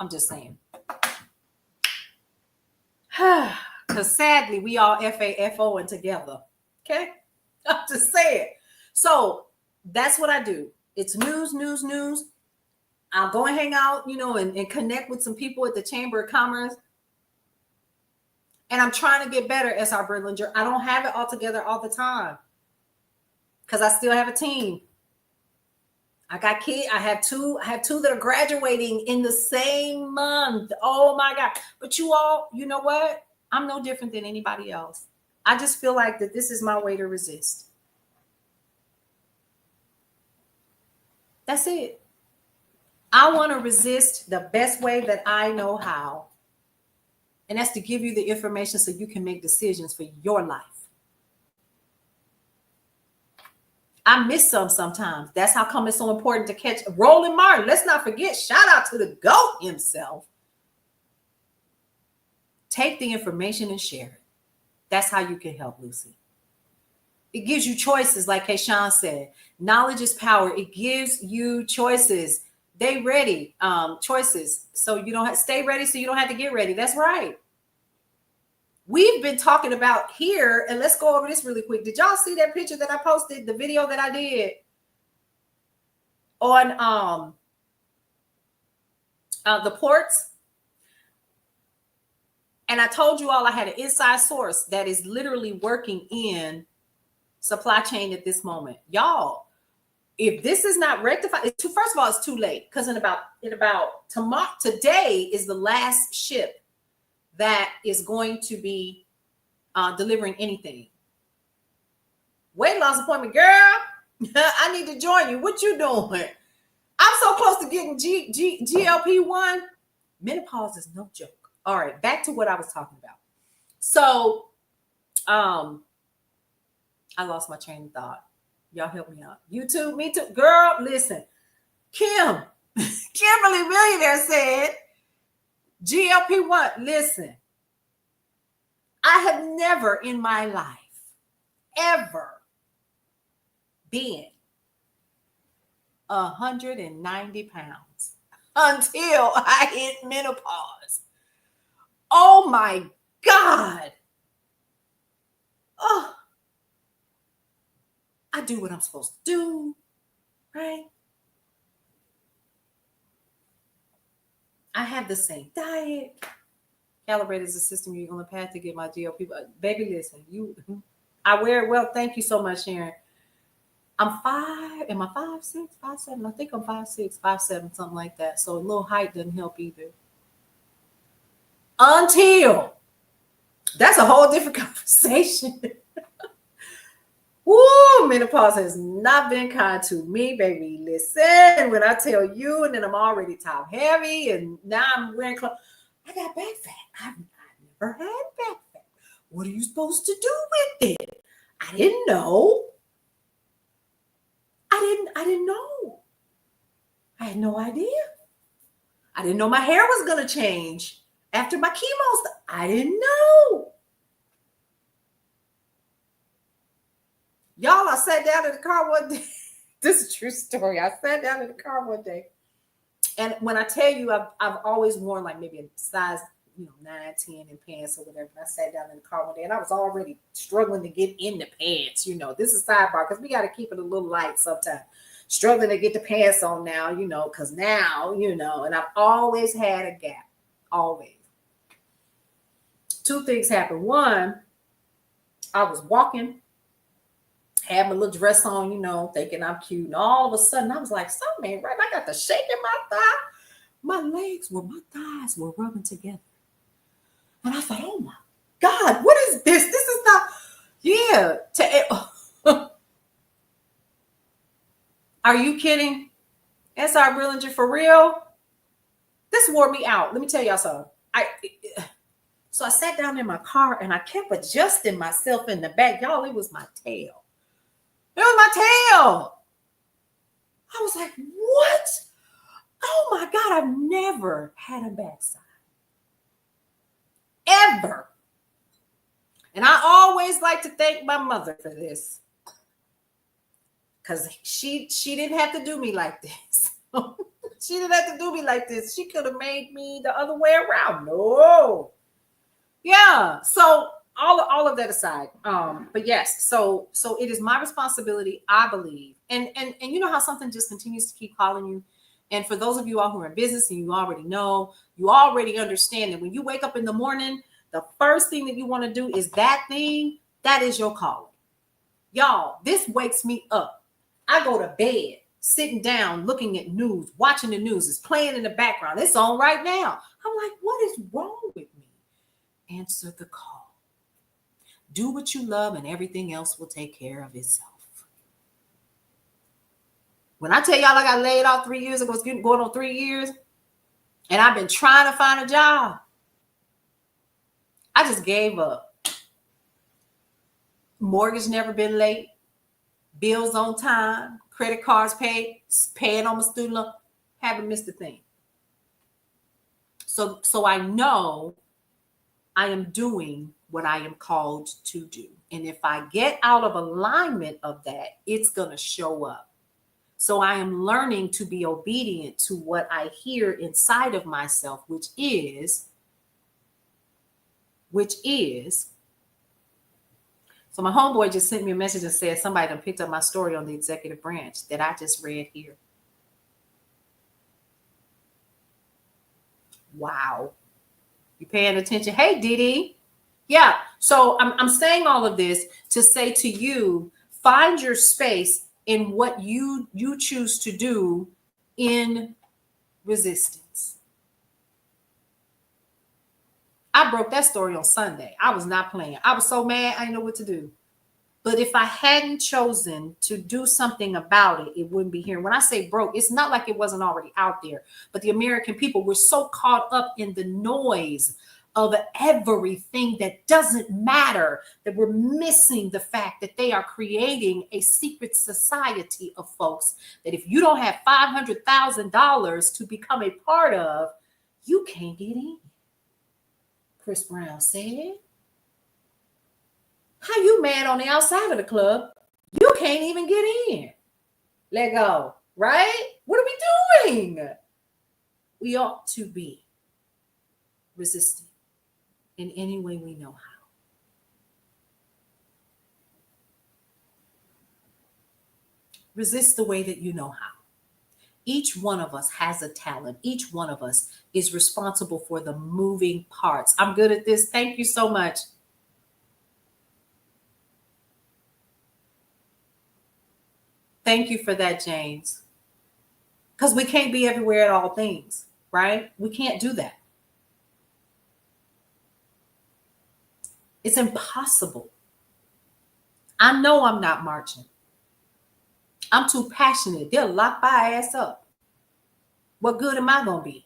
I'm just saying. Because sadly, we all FAFOing together. Okay? I'm just saying. So that's what I do. It's news, news, news. I'll go and hang out, and connect with some people at the Chamber of Commerce. And I'm trying to get better, S.R. Brillinger. I don't have it all together all the time because I still have a team. I got kids. I have two that are graduating in the same month. Oh my God. But you all, you know what? I'm no different than anybody else. I just feel like that this is my way to resist. That's it. I want to resist the best way that I know how. And that's to give you the information so you can make decisions for your life. I miss sometimes. That's how come it's so important to catch Roland Martin. Let's not forget, shout out to the GOAT himself. Take the information and share it. That's how you can help, Lucy. It gives you choices, like Kayshawn said. Knowledge is power. It gives you choices. They ready, choices. So you don't have to stay ready, so you don't have to get ready. That's right. We've been talking about here, and let's go over this really quick. Did y'all see that picture that I posted, the video that I did on the ports? And I told you all I had an inside source that is literally working in supply chain at this moment. Y'all, if this is not rectified, first of all, it's too late, because in about tomorrow, today is the last ship that is going to be delivering anything. Weight loss appointment, girl. I need to join you. What you doing? I'm so close to getting GLP-1. Menopause is no joke. All right, back to what I was talking about. So, I lost my train of thought. Y'all help me out. You too, me too. Girl, listen. Kimberly Millionaire said, GLP-1, listen. I have never in my life ever been 190 pounds until I hit menopause. Oh my God. Oh, I do what I'm supposed to do, right? I have the same diet. Calibrate is a system you're on the path to get my GLP. Baby, listen, I wear it well. Thank you so much, Sharon. I'm 5. Am I 5'6", 5'7"? I think I'm 5'6", 5'7", something like that. So a little height doesn't help either. Until that's a whole different conversation. Woo, menopause has not been kind to me, baby. Listen, when I tell you, and then I'm already top heavy, and now I'm wearing clothes. I got back fat. I've never had back fat. What are you supposed to do with it? I didn't know. I didn't know. I had no idea. I didn't know my hair was going to change after my chemo stuff. I didn't know. Y'all, I sat down in the car one day. This is a true story. I sat down in the car one day. And when I tell you, I've always worn like maybe a size, 9, 10 in pants or whatever. And I sat down in the car one day and I was already struggling to get in the pants. This is sidebar because we got to keep it a little light sometimes. Struggling to get the pants on now, because now, and I've always had a gap. Always. 2 things happened. One, I was walking, had my little dress on, thinking I'm cute. And all of a sudden, I was like, something ain't right. I got the shake in my thigh. My thighs were rubbing together. And I thought, oh my God, what is this? This is not, Are you kidding? S.R. Brillinger, for real? This wore me out. Let me tell y'all something. So I sat down in my car and I kept adjusting myself in the back. Y'all, it was my tail. It was my tail. I was like, what? Oh my God, I've never had a backside. Ever. And I always like to thank my mother for this. Because she didn't have to do me like this. She didn't have to do me like this. She could have made me the other way around. No. Yeah. So all of that aside, but yes, so it is my responsibility, I believe, and you know how something just continues to keep calling you. And for those of you all who are in business and you already know, you already understand that when you wake up in the morning, the first thing that you want to do is that thing that is your calling. Y'all, this wakes me up. I go to bed sitting down, looking at news, watching the news. It's playing in the background. It's on right now. I'm like, what is wrong with me? Answer the call. Do what you love and everything else will take care of itself. When I tell y'all I got laid off 3 years ago, it's going on 3 years, and I've been trying to find a job, I just gave up. Mortgage never been late. Bills on time. Credit cards paid. Paying on my student loan. Haven't missed a thing. So I know I am doing what I am called to do. And if I get out of alignment of that, it's going to show up. So I am learning to be obedient to what I hear inside of myself, which is, so my homeboy just sent me a message and said somebody done picked up my story on the executive branch that I just read here. Wow. You paying attention? Hey, Didi. Yeah. So I'm saying all of this to say to you, find your space in what you choose to do in resistance. I broke that story on Sunday. I was not playing. I was so mad. I didn't know what to do. But if I hadn't chosen to do something about it, it wouldn't be here. When I say broke, it's not like it wasn't already out there. But the American people were so caught up in the noise of everything that doesn't matter that we're missing the fact that they are creating a secret society of folks that if you don't have $500,000 to become a part of, you can't get in. Chris Brown said. How you mad on the outside of the club? You can't even get in. Let go, right? What are we doing? We ought to be resisting in any way we know how. Resist the way that you know how. Each one of us has a talent. Each one of us is responsible for the moving parts. I'm good at this. Thank you so much. Thank you for that, James. Because we can't be everywhere at all things, right? We can't do that. It's impossible. I know I'm not marching. I'm too passionate. They'll lock my ass up. What good am I going to be?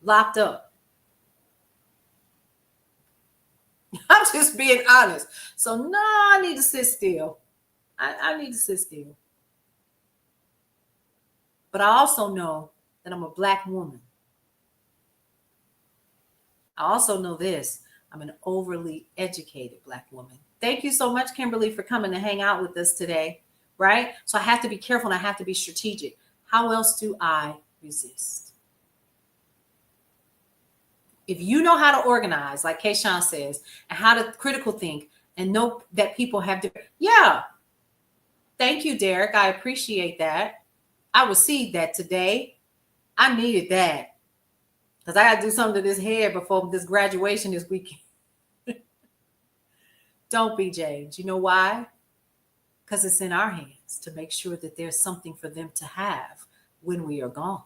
Locked up. I'm just being honest. So no, I need to sit still. I need to sit still. But I also know that I'm a Black woman. I also know this. I'm an overly educated Black woman. Thank you so much, Kimberly, for coming to hang out with us today, right? So I have to be careful and I have to be strategic. How else do I resist? If you know how to organize, like Kayshawn says, and how to critical think and know that people have different, yeah. Thank you, Derek. I appreciate that. I received that today. I needed that because I got to do something to this hair before this graduation this weekend. Don't be, James. You know why? Because it's in our hands to make sure that there's something for them to have when we are gone.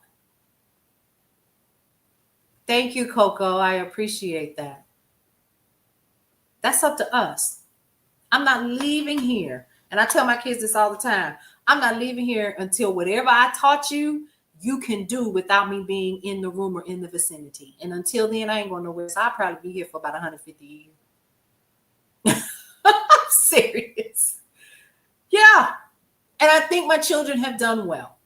Thank you, Coco. I appreciate that. That's up to us. I'm not leaving here. And I tell my kids this all the time. I'm not leaving here until whatever I taught you, you can do without me being in the room or in the vicinity. And until then, I ain't going nowhere. So I'll probably be here for about 150 years. I'm serious. Yeah. And I think my children have done well.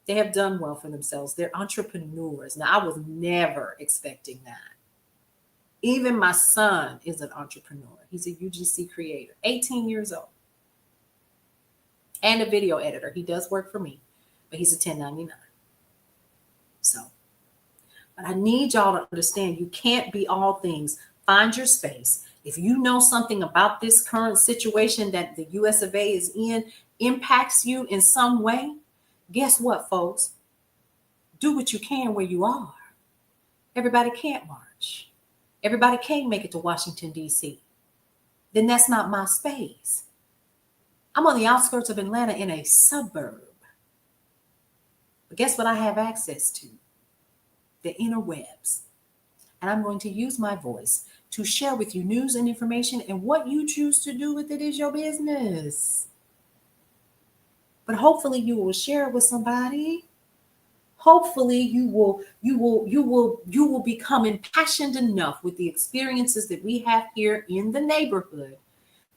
They have done well for themselves. They're entrepreneurs. Now, I was never expecting that. Even my son is an entrepreneur. He's a UGC creator, 18 years old, and a video editor. He does work for me, but he's a 1099. So, but I need y'all to understand you can't be all things. Find your space. If you know something about this current situation that the US of A is in impacts you in some way, guess what, folks? Do what you can where you are. Everybody can't march. Everybody can't make it to Washington, D.C. Then that's not my space. I'm on the outskirts of Atlanta in a suburb. But guess what I have access to? The interwebs. And I'm going to use my voice to share with you news and information, and what you choose to do with it is your business. But hopefully you will share it with somebody. Hopefully you will become impassioned enough with the experiences that we have here in the neighborhood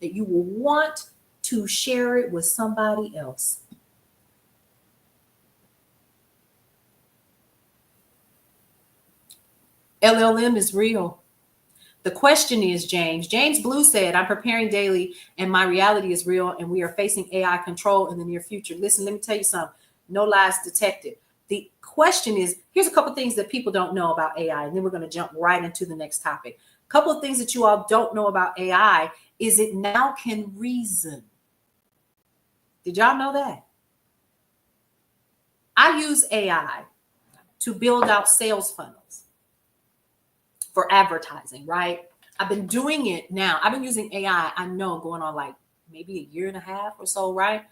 that you will want to share it with somebody else. LLM is real. The question is, James Blue said, I'm preparing daily and my reality is real and we are facing AI control in the near future. Listen, let me tell you something. No lies detected. The question is, here's a couple things that people don't know about AI, and then we're going to jump right into the next topic. A couple of things that you all don't know about AI is it now can reason. Did y'all know that? I use AI to build out sales funnels for advertising, right? I've been doing it now. I've been using AI, I know, going on like maybe a year and a half or so, right?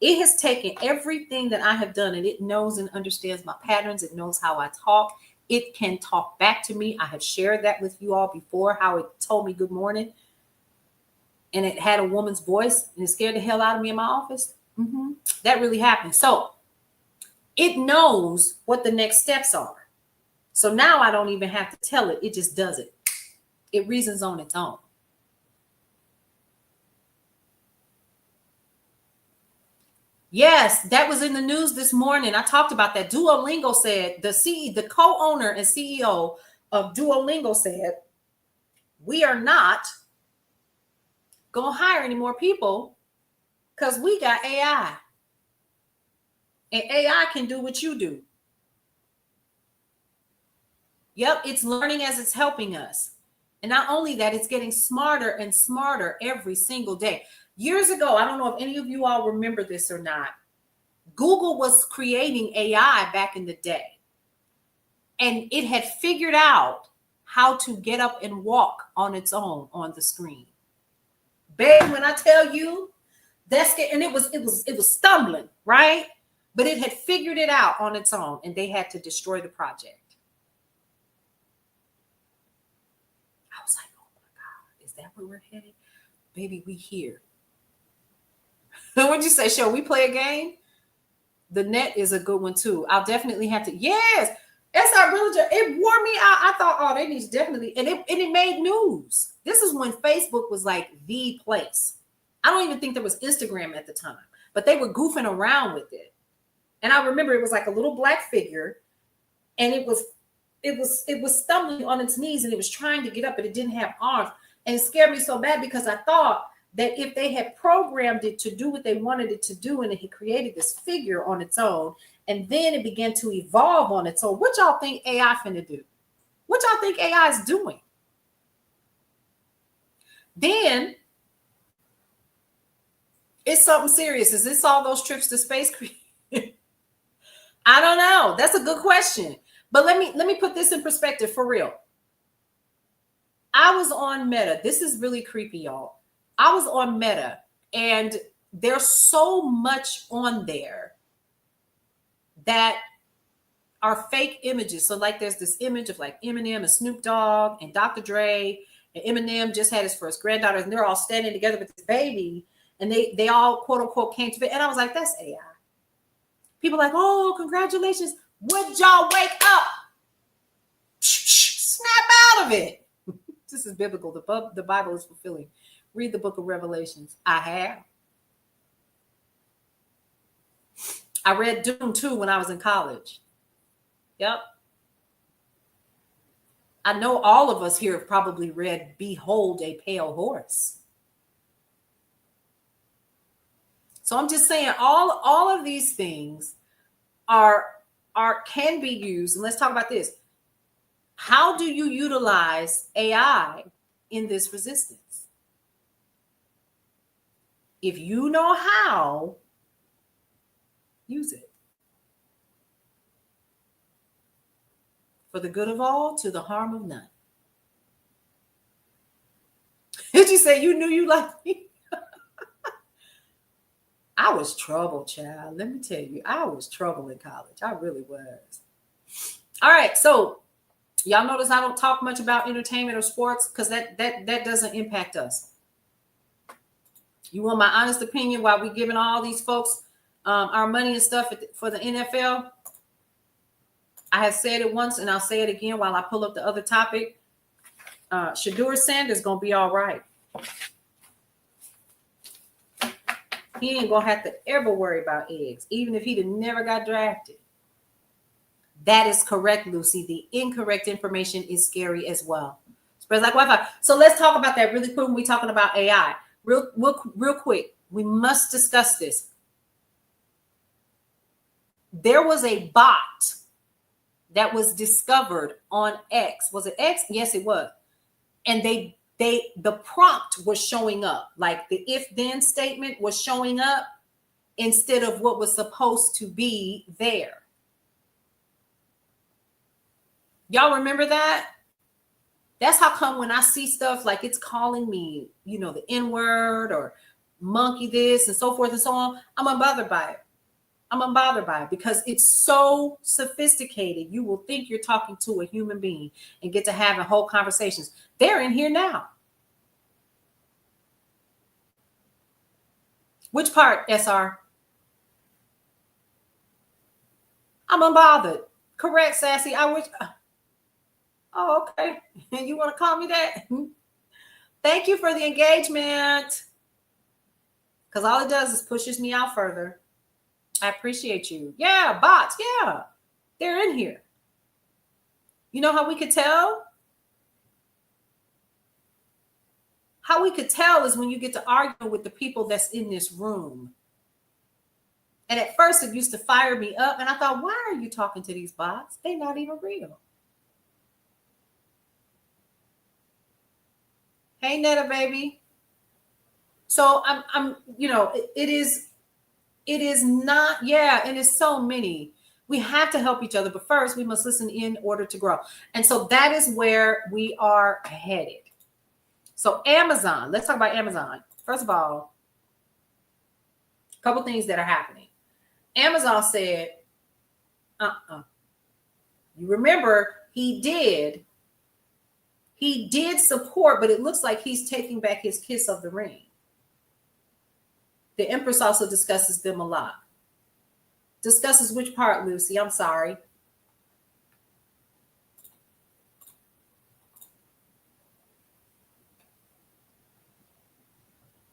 It has taken everything that I have done and it knows and understands my patterns. It knows how I talk. It can talk back to me. I have shared that with you all before, how it told me good morning. And it had a woman's voice and it scared the hell out of me in my office. That really happened. So it knows what the next steps are. So now I don't even have to tell it. It just does it. It reasons on its own. Yes, that was in the news this morning. I talked about that. Duolingo said, the co-owner and CEO of Duolingo said, we are not going to hire any more people because we got AI. And AI can do what you do. Yep, it's learning as it's helping us. And not only that, it's getting smarter and smarter every single day. Years ago, I don't know if any of you all remember this or not, Google was creating AI back in the day. And it had figured out how to get up and walk on its own on the screen. Baby, when I tell you, and it was stumbling, right? But it had figured it out on its own, and they had to destroy the project. I was like, oh my God, is that where we're headed? Baby, we here. What'd you say, Show? We play a game? The net is a good one too. I'll definitely have to. Yes, SR Villager. It wore me out. I thought, oh, they need to definitely, and it made news. This is when Facebook was like the place. I don't even think there was Instagram at the time, but they were goofing around with it. And I remember it was like a little black figure, and it was stumbling on its knees, and it was trying to get up, but it didn't have arms, and it scared me so bad because I thought that if they had programmed it to do what they wanted it to do, and it had created this figure on its own, and then it began to evolve on its own, what y'all think AI finna do? What y'all think AI is doing? Then it's something serious. Is this all those trips to space? I don't know. That's a good question. But let me put this in perspective for real. I was on Meta. This is really creepy, y'all. I was on Meta, and there's so much on there that are fake images. So like there's this image of like Eminem and Snoop Dogg and Dr. Dre, and Eminem just had his first granddaughter, and they're all standing together with this baby, and they all quote unquote came to it. And I was like, that's AI. People like, oh, congratulations. Would y'all wake up? Snap out of it. This is biblical. The Bible is fulfilling. Read the book of Revelations. I have. I read Dune too when I was in college. Yep. I know all of us here have probably read Behold a Pale Horse. So I'm just saying all of these things are can be used. And let's talk about this. How do you utilize AI in this resistance? If you know how, use it. For the good of all, to the harm of none. Did you say you knew you liked me? I was trouble, child. Let me tell you, I was trouble in college. I really was. All right, so y'all notice I don't talk much about entertainment or sports because that doesn't impact us. You want my honest opinion while we giving all these folks our money and stuff for the NFL? I have said it once and I'll say it again while I pull up the other topic. Shedeur Sanders gonna be all right. He ain't gonna have to ever worry about eggs, even if he'd have never got drafted. That is correct, Lucy. The incorrect information is scary as well. Spreads like Wi-Fi. So let's talk about that really quick when we're talking about AI. Real quick. We must discuss this. There was a bot that was discovered on X. Was it X? Yes, it was. And the prompt was showing up, like the if-then statement was showing up instead of what was supposed to be there. Y'all remember that? That's how come when I see stuff like it's calling me, the N-word or monkey this and so forth and so on, I'm unbothered by it. I'm unbothered by it because it's so sophisticated. You will think you're talking to a human being and get to having whole conversations. They're in here now. Which part, SR? I'm unbothered. Correct, Sassy. I wish. Oh, okay. And you want to call me that? Thank you for the engagement. Because all it does is pushes me out further. I appreciate you. Yeah, bots. Yeah, they're in here. You know how we could tell? How we could tell is when you get to argue with the people that's in this room. And at first it used to fire me up. And I thought, why are you talking to these bots? They're not even real. Hey, Netta, baby. So I'm it is not, yeah, and it's so many. We have to help each other, but first we must listen in order to grow. And so that is where we are headed. So Amazon, let's talk about Amazon. First of all, a couple things that are happening. Amazon said, You remember he did support, but it looks like he's taking back his kiss of the ring. The Empress also discusses them a lot. Discusses which part, Lucy? I'm sorry.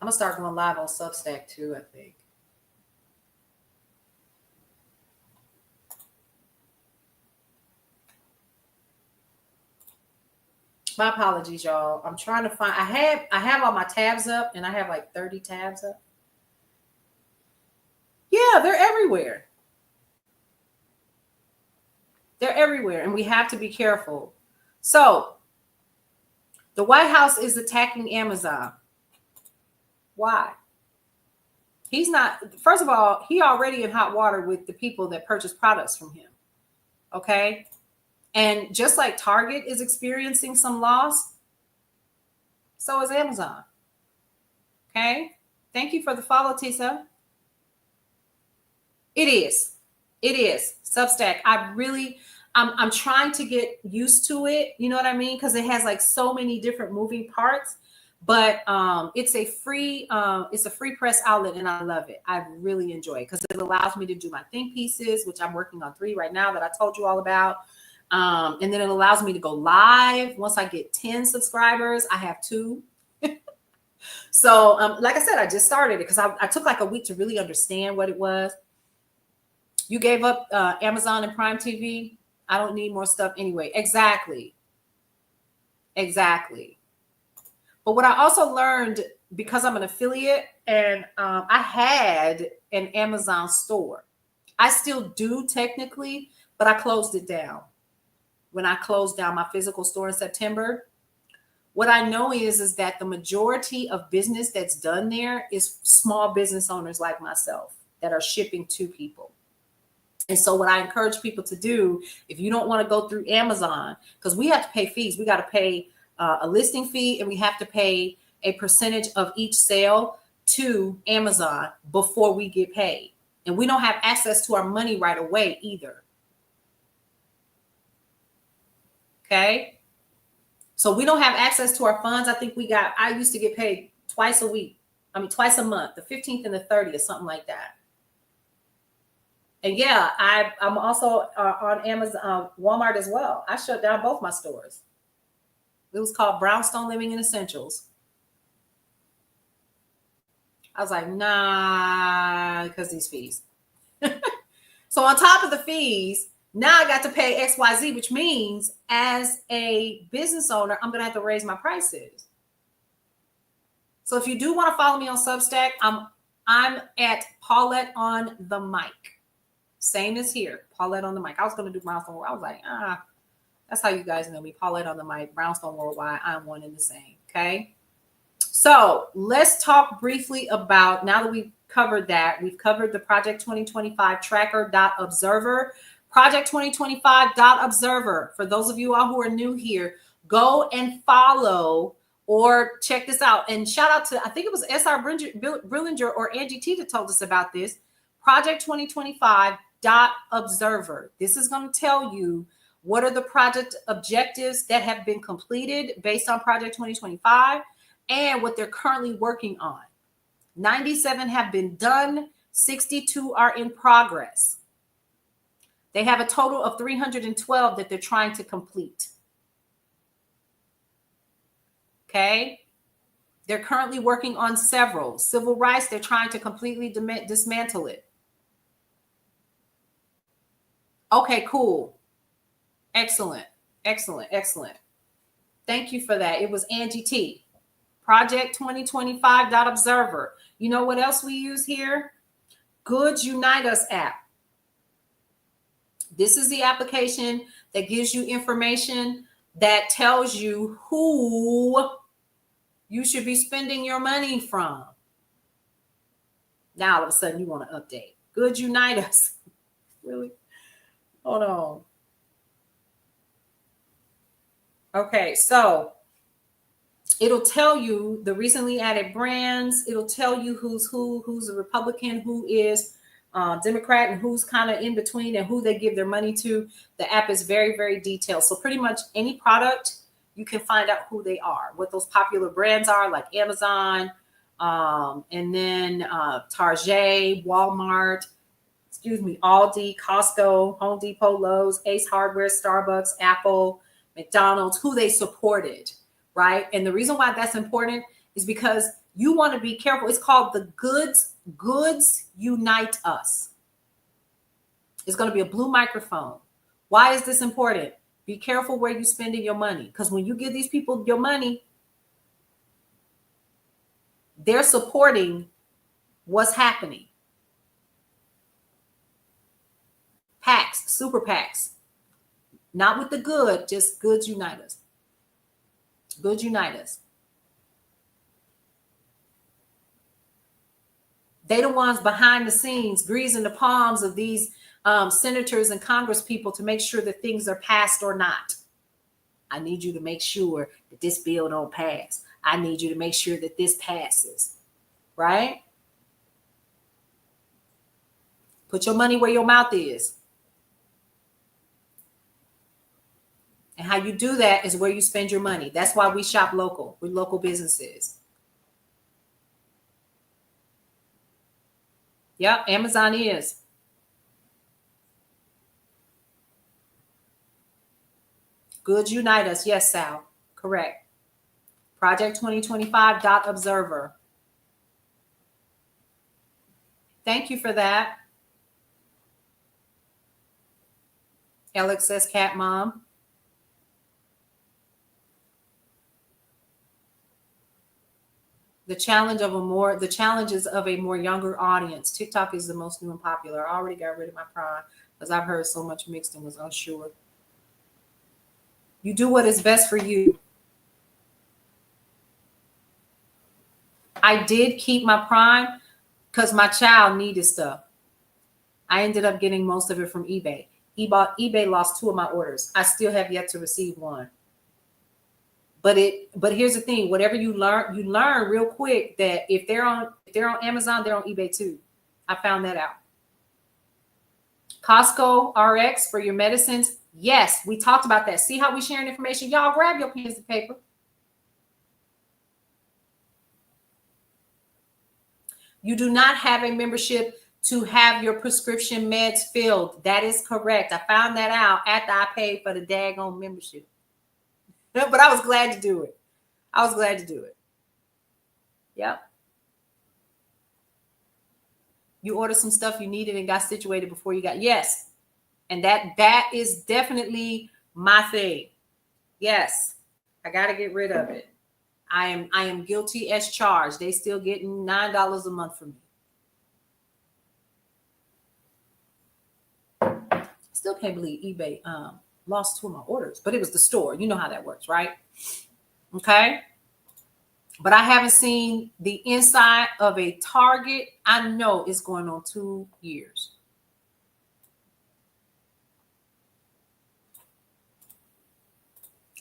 I'm going to start going live on Substack too, I think. My apologies, y'all. I'm trying to find, I have all my tabs up and I have like 30 tabs up. Yeah, they're everywhere. They're everywhere and we have to be careful. So the White House is attacking Amazon. Why? He's not, first of all, he already in hot water with the people that purchase products from him. Okay. And just like Target is experiencing some loss, so is Amazon. Okay. Thank you for the follow, Tisa. It is. Substack. I'm trying to get used to it. You know what I mean? Because it has like so many different moving parts. But it's a free press outlet and I love it. I really enjoy it because it allows me to do my think pieces, which I'm working on 3 right now that I told you all about. And then it allows me to go live. Once I get 10 subscribers, I have 2. So like I said, I just started it because I took like a week to really understand what it was. You gave up Amazon and Prime TV. I don't need more stuff anyway. Exactly. Exactly. But what I also learned, because I'm an affiliate and I had an Amazon store. I still do technically, but I closed it down. When I closed down my physical store in September, what I know is that the majority of business that's done there is small business owners like myself that are shipping to people. And so what I encourage people to do, if you don't want to go through Amazon, because we have to pay fees, we got to pay a listing fee, and we have to pay a percentage of each sale to Amazon before we get paid. And we don't have access to our money right away either. Okay. So we don't have access to our funds. I think I used to get paid twice a week. Twice a month, the 15th and the 30th, something like that. And yeah, I'm also on Amazon, Walmart as well. I shut down both my stores. It was called Brownstone Living and Essentials. I was like, nah, because these fees. So on top of the fees, now I got to pay XYZ, which means as a business owner, I'm going to have to raise my prices. So if you do want to follow me on Substack, I'm at Paulette on the mic. Same as here, Paulette on the mic. I was going to do Brownstone. I was like, that's how you guys know me. Paulette on the mic, Brownstone Worldwide. I'm one and the same. Okay. So let's talk briefly about, now that we've covered that, we've covered the Project 2025 tracker.observer. Project 2025.observer. For those of you all who are new here, go and follow or check this out. And shout out to, I think it was SR Brillinger or Angie T that told us about this. Project 2025.observer. This is going to tell you what are the project objectives that have been completed based on Project 2025 and what they're currently working on. 97 have been done. 62 are in progress. They have a total of 312 that they're trying to complete. Okay. They're currently working on several. Civil rights, they're trying to completely dismantle it. Okay, cool. Excellent. Excellent. Excellent. Thank you for that. It was Angie T. Project 2025.observer. You know what else we use here? Goods Unite Us app. This is the application that gives you information that tells you who you should be spending your money from. Now all of a sudden you want to update. Goods Unite Us. Really? Hold on. Okay, so it'll tell you the recently added brands. It'll tell you who's who, who's a Republican, who is Democrat, and who's kind of in between, and who they give their money to. The app is very, very detailed. So pretty much any product, you can find out who they are, what those popular brands are, like Amazon, and then Target, Walmart, Aldi, Costco, Home Depot, Lowe's, Ace Hardware, Starbucks, Apple, McDonald's, who they supported, right? And the reason why that's important is because you want to be careful. It's called the Goods Unite Us. It's going to be a blue microphone. Why is this important? Be careful where you're spending your money, because when you give these people your money, they're supporting what's happening. PACs, super PACs. Not with the good, just Goods Unite Us. Goods Unite Us. They the ones behind the scenes greasing the palms of these senators and Congress people to make sure that things are passed or not. I need you to make sure that this bill don't pass. I need you to make sure that this passes, right? Put your money where your mouth is. And how you do that is where you spend your money. That's why we shop local. We're local businesses. Yep, Amazon is. Goods Unite Us. Yes, Sal. Correct. Project 2025.observer. Thank you for that. Alex says cat mom. The challenges of a more younger audience. TikTok is the most new and popular. I already got rid of my Prime because I've heard so much mixed and was unsure. You do what is best for you. I did keep my Prime because my child needed stuff. I ended up getting most of it from eBay. eBay lost 2 of my orders. I still have yet to receive one. But here's the thing: whatever you learn real quick that if they're on Amazon, they're on eBay too. I found that out. Costco RX for your medicines. Yes, we talked about that. See how we sharing information? Y'all grab your pens and paper. You do not have a membership to have your prescription meds filled. That is correct. I found that out after I paid for the daggone membership. But I was glad to do it. Yep. You ordered some stuff you needed and got situated before you got. Yes. And that is definitely my thing. Yes. I got to get rid of it. I am guilty as charged. They still getting $9 a month from me. Still can't believe eBay lost 2 of my orders, but it was the store. You know how that works, right? Okay. But I haven't seen the inside of a Target. I know it's going on 2 years.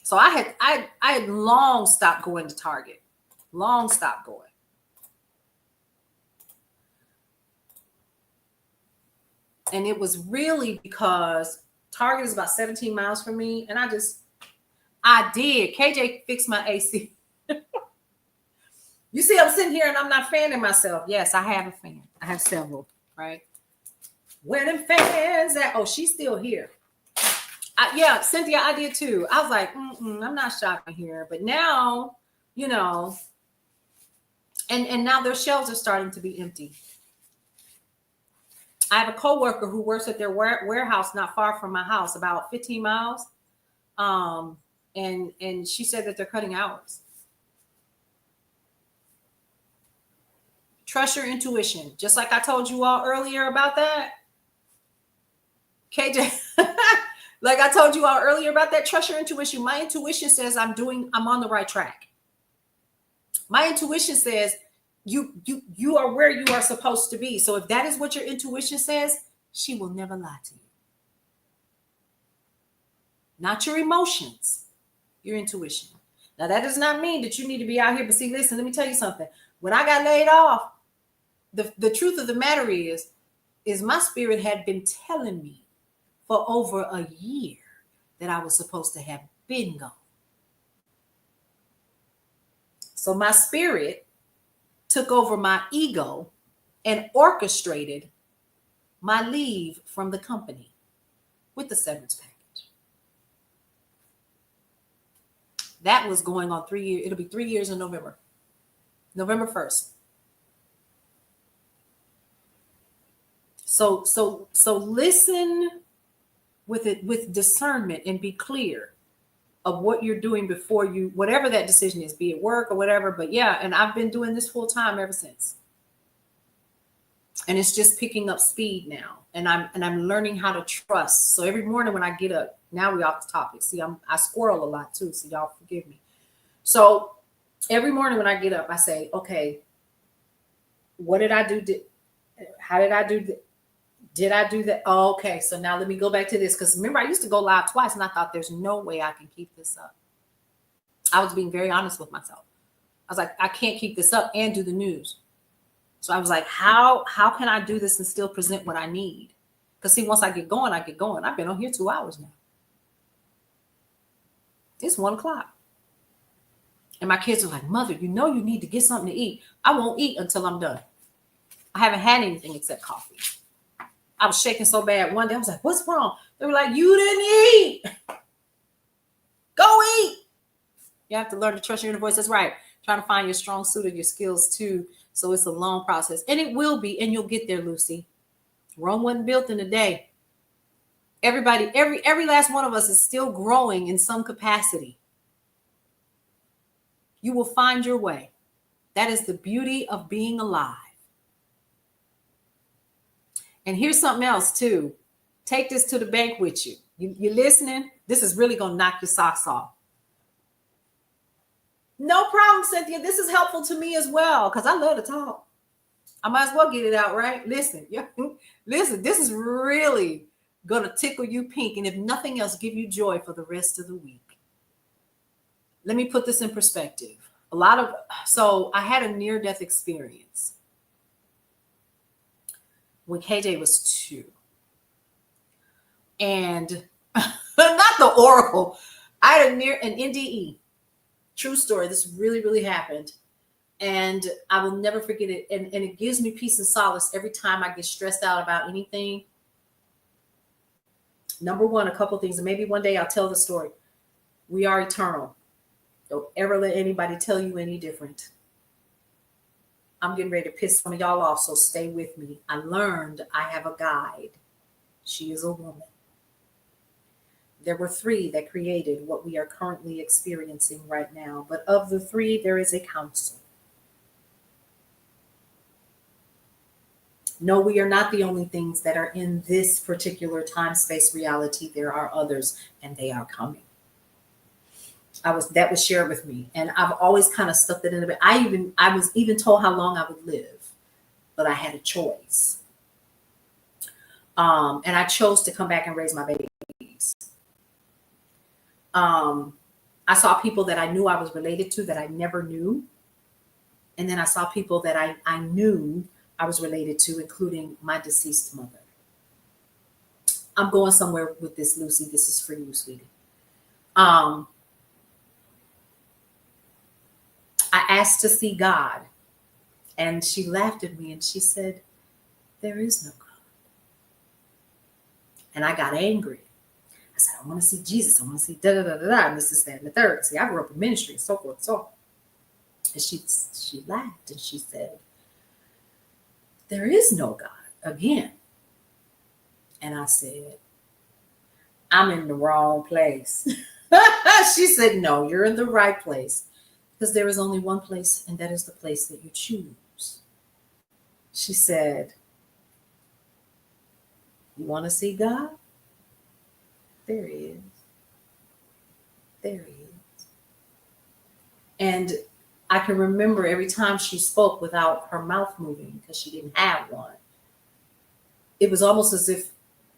So I had long stopped going to Target. Long stopped going. And it was really because Target is about 17 miles from me. And I did. KJ fixed my AC. You see, I'm sitting here and I'm not fanning myself. Yes, I have a fan. I have several, right? Where them fans at? Oh, she's still here. Yeah, Cynthia, I did too. I was like, I'm not shopping here. But now, you know, and now their shelves are starting to be empty. I have a coworker who works at their warehouse not far from my house, about 15 miles. And she said that they're cutting hours. Trust your intuition. Just like I told you all earlier about that. KJ, like I told you all earlier about that, trust your intuition. My intuition says I'm on the right track. My intuition says you are where you are supposed to be. So if that is what your intuition says, she will never lie to you. Not your emotions, your intuition. Now that does not mean that you need to be out here. But see, listen, let me tell you something. When I got laid off, the truth of the matter is my spirit had been telling me for over a year that I was supposed to have been gone. So my spirit took over my ego and orchestrated my leave from the company with the severance package. That was going on 3 years. It'll be 3 years in November 1st. So listen with discernment and be clear of what you're doing before you, whatever that decision is, be it work or whatever. But yeah, and I've been doing this full time ever since. And it's just picking up speed now. And I'm learning how to trust. So every morning when I get up, now we off the topic. See, I squirrel a lot too, so y'all forgive me. So every morning when I get up, I say, okay, what did I do? How did I do? Did I do that? Oh, okay. So now let me go back to this. Because remember, I used to go live twice and I thought there's no way I can keep this up. I was being very honest with myself. I was like, I can't keep this up and do the news. So I was like, how can I do this and still present what I need? Because see, once I get going, I get going. I've been on here 2 hours now. It's 1 o'clock. And my kids are like, Mother, you know you need to get something to eat. I won't eat until I'm done. I haven't had anything except coffee. I was shaking so bad one day. I was like, what's wrong? They were like, you didn't eat. Go eat. You have to learn to trust your inner voice. That's right. Trying to find your strong suit of your skills too. So it's a long process. And it will be. And you'll get there, Lucy. Rome wasn't built in a day. Everybody, every last one of us is still growing in some capacity. You will find your way. That is the beauty of being alive. And here's something else too. Take this to the bank with you. You listening? This is really going to knock your socks off. No problem, Cynthia. This is helpful to me as well because I love to talk. I might as well get it out, right? Listen, listen, this is really going to tickle you pink. And if nothing else, give you joy for the rest of the week. Let me put this in perspective. So I had a near-death experience when KJ was 2. And not the Oracle. I had an NDE. True story. This really, really happened. And I will never forget it. And it gives me peace and solace every time I get stressed out about anything. Number one, a couple things, and maybe one day I'll tell the story. We are eternal. Don't ever let anybody tell you any different. I'm getting ready to piss some of y'all off, so stay with me. I learned I have a guide. She is a woman. There were 3 that created what we are currently experiencing right now. But of the 3, there is a council. No, we are not the only things that are in this particular time-space reality. There are others, and they are coming. That was shared with me, and I've always kind of stuck that in a bit. I was even told how long I would live, but I had a choice. And I chose to come back and raise my babies. I saw people that I knew I was related to that I never knew. And then I saw people that I knew I was related to, including my deceased mother. I'm going somewhere with this, Lucy. This is for you, sweetie. I asked to see God, and she laughed at me and she said, there is no God. And I got angry. I said, I want to see Jesus. I want to see da-da-da-da-da, and this is that and the third. See, I grew up in ministry and so forth and so on. And she laughed and she said, there is no God again. And I said, I'm in the wrong place. She said, no, you're in the right place. Because there is only one place, and that is the place that you choose. She said, you want to see God? There he is. There he is. And I can remember every time she spoke without her mouth moving, because she didn't have one. It was almost as if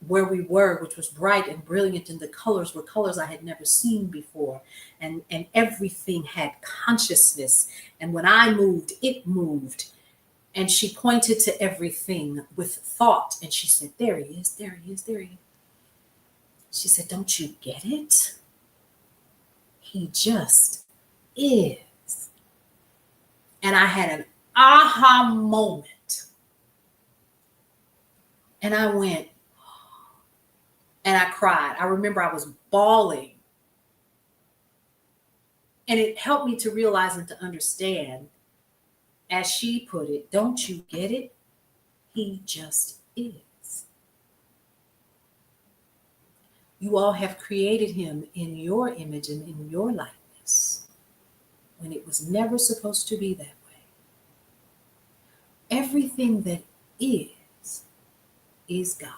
where we were, which was bright and brilliant, and the colors were colors I had never seen before. And everything had consciousness. And when I moved, it moved. And she pointed to everything with thought. And she said, there he is, there he is, there he is. She said, don't you get it? He just is. And I had an aha moment. And I went, and I cried. I remember I was bawling. And it helped me to realize and to understand, as she put it, don't you get it? He just is. You all have created him in your image and in your likeness, when it was never supposed to be that way. Everything that is God.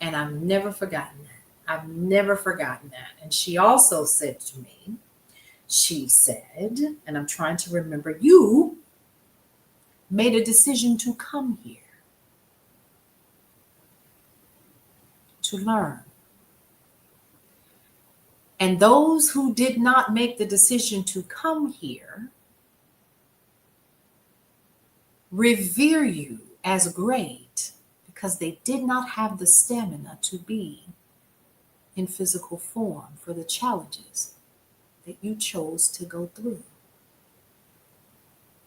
And I've never forgotten that. I've never forgotten that. And she also said to me, she said, and I'm trying to remember, you made a decision to come here to learn. And those who did not make the decision to come here revere you as great, because they did not have the stamina to be in physical form for the challenges that you chose to go through.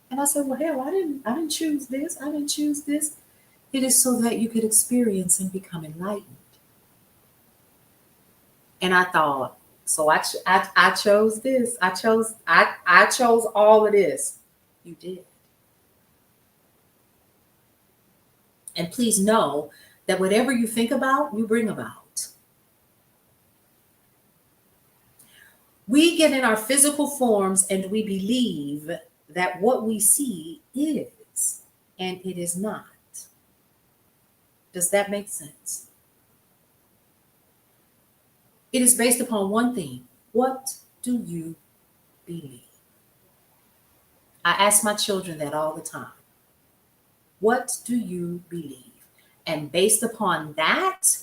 And I said, well, hell, I didn't choose this. I didn't choose this. It is so that you could experience and become enlightened. And I thought, so I chose this. I chose all of this. You did. And please know that whatever you think about, you bring about. We get in our physical forms and we believe that what we see is, and it is not. Does that make sense? It is based upon one thing. What do you believe? I ask my children that all the time. What do you believe? And based upon that,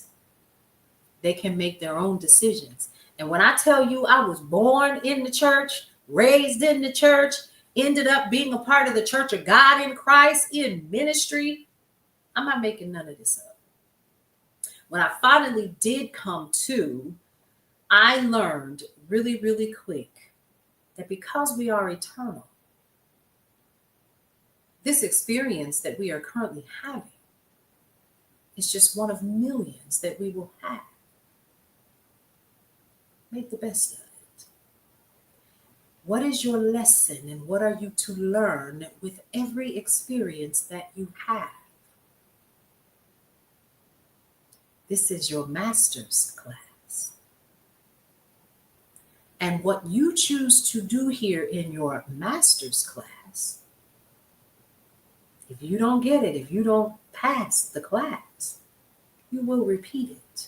they can make their own decisions. And when I tell you I was born in the church, raised in the church, ended up being a part of the Church of God in Christ in ministry, I'm not making none of this up. When I finally did come to, I learned really, really quick that because we are eternal, this experience that we are currently having is just one of millions that we will have. Make the best of it. What is your lesson and what are you to learn with every experience that you have? This is your master's class. And what you choose to do here in your master's class, if you don't get it, if you don't pass the class, you will repeat it.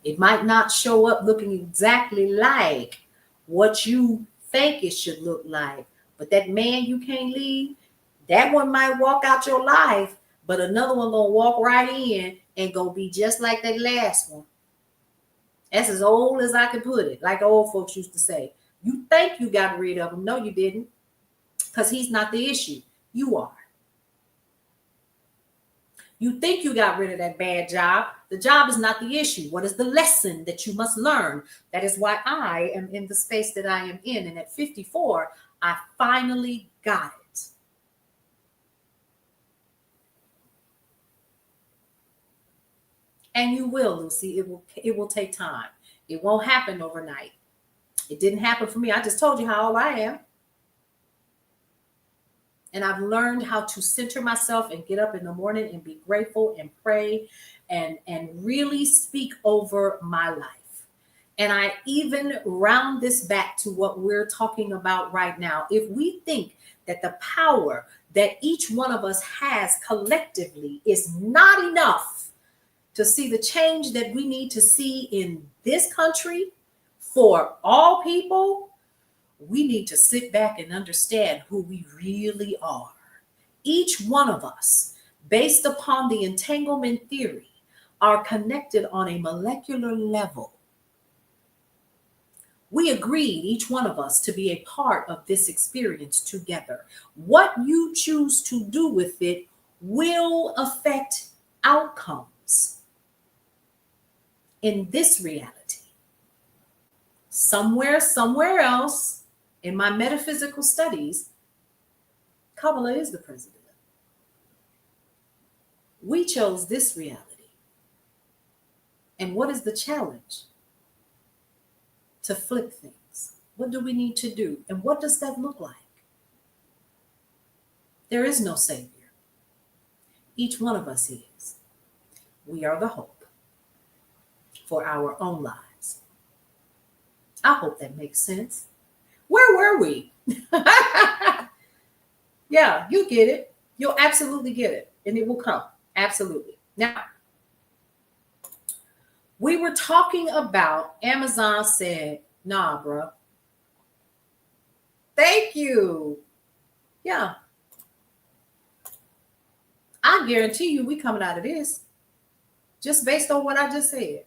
It might not show up looking exactly like what you think it should look like, but that man you can't leave, that one might walk out your life, but another one gonna walk right in and gonna be just like that last one. That's as old as I can put it, like the old folks used to say. You think you got rid of him. No, you didn't, because he's not the issue. You are. You think you got rid of that bad job. The job is not the issue. What is the lesson that you must learn? That is why I am in the space that I am in. And at 54, I finally got it. And you will, Lucy. It will take time. It won't happen overnight. It didn't happen for me. I just told you how old I am. And I've learned how to center myself and get up in the morning and be grateful and pray and really speak over my life. And I even round this back to what we're talking about right now. If we think that the power that each one of us has collectively is not enough to see the change that we need to see in this country for all people, we need to sit back and understand who we really are. Each one of us, based upon the entanglement theory, are connected on a molecular level. We agreed, each one of us, to be a part of this experience together. What you choose to do with it will affect outcomes in this reality. Somewhere else, in my metaphysical studies, Kabbalah is the president. We chose this reality. And what is the challenge? To flip things. What do we need to do? And what does that look like? There is no savior. Each one of us is. We are the hope for our own lives. I hope that makes sense. Where were we? Yeah, you get it. You'll absolutely get it. And it will come. Absolutely. Now, we were talking about Amazon said, nah, bro. Thank you. Yeah. I guarantee you we coming out of this just based on what I just said.